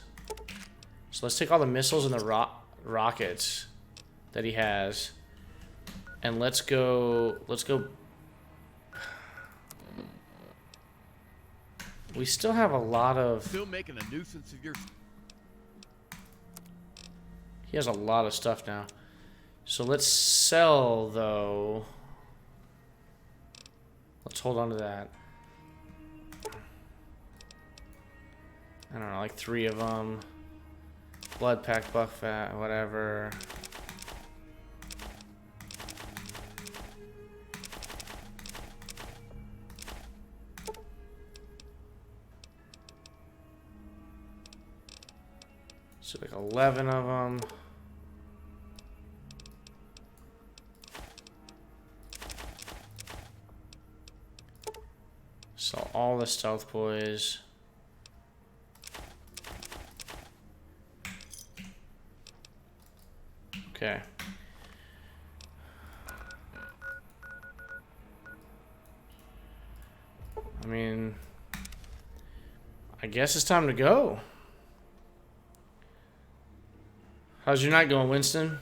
Speaker 1: So let's take all the missiles and the rockets that he has. And let's go... We still have a lot of...
Speaker 22: Still making a nuisance of your...
Speaker 1: He has a lot of stuff now. So let's sell, though. Let's hold on to that. I don't know, like 3 of them. Blood pack, buck fat, whatever. So like 11 of them. So all the stealth boys. Okay. I mean, I guess it's time to go. How's your night going, Winston?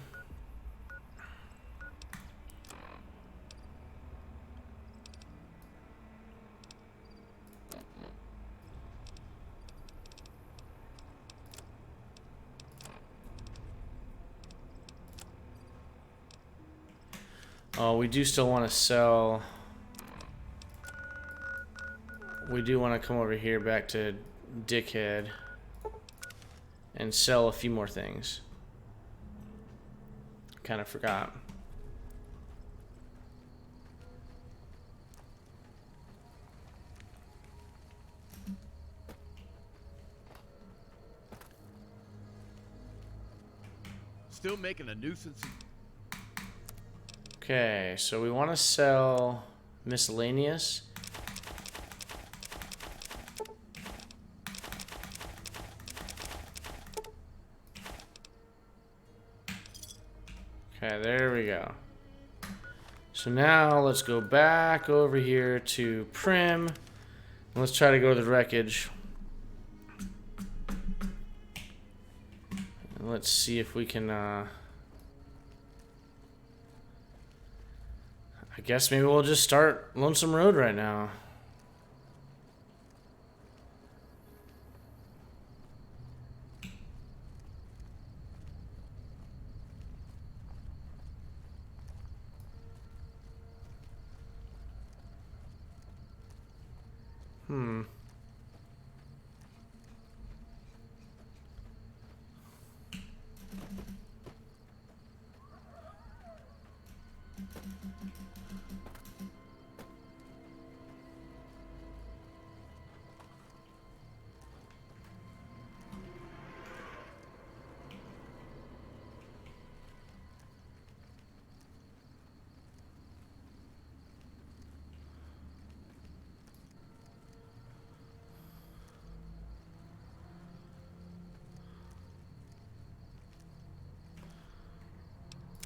Speaker 1: Oh, we do still want to sell. We do want to come over here back to Dickhead and sell a few more things. Kind of forgot.
Speaker 22: Still making a nuisance.
Speaker 1: Okay, so we want to sell miscellaneous. Okay, there we go. So now let's go back over here to Prim. Let's try to go to the wreckage. And let's see if we can, I guess maybe we'll just start Lonesome Road right now.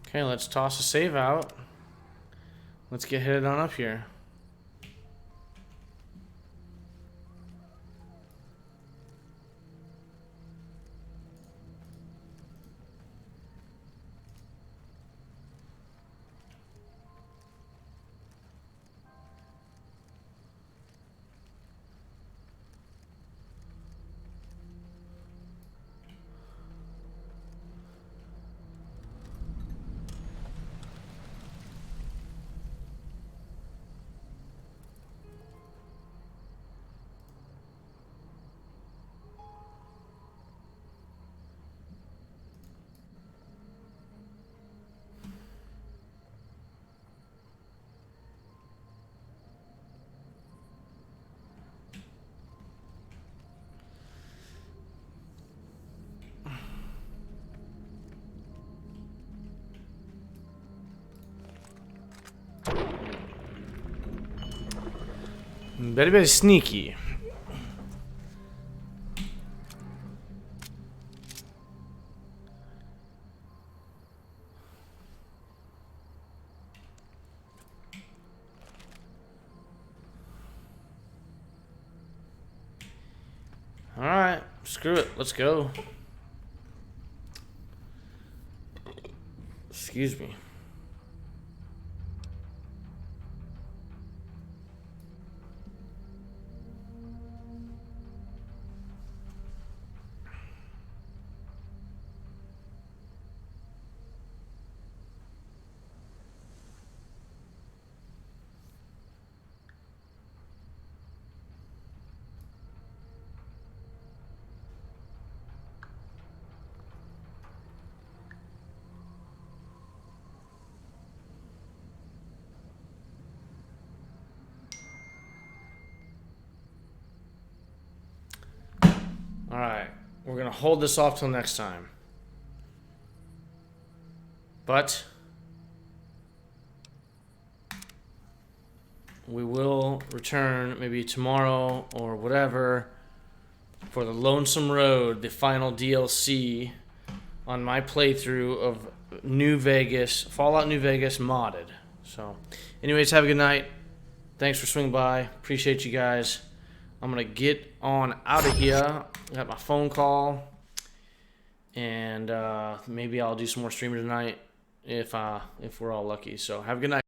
Speaker 1: Okay, let's toss a save out. Let's get headed on up here. Very, very sneaky. Alright, screw it. Let's go. Excuse me. Alright, we're going to hold this off till next time. But we will return maybe tomorrow or whatever for the Lonesome Road, the final DLC on my playthrough of New Vegas, Fallout New Vegas modded. So, anyways, have a good night. Thanks for swinging by. Appreciate you guys. I'm going to get on out of here. Got my phone call. And maybe I'll do some more streaming tonight if we're all lucky. So have a good night.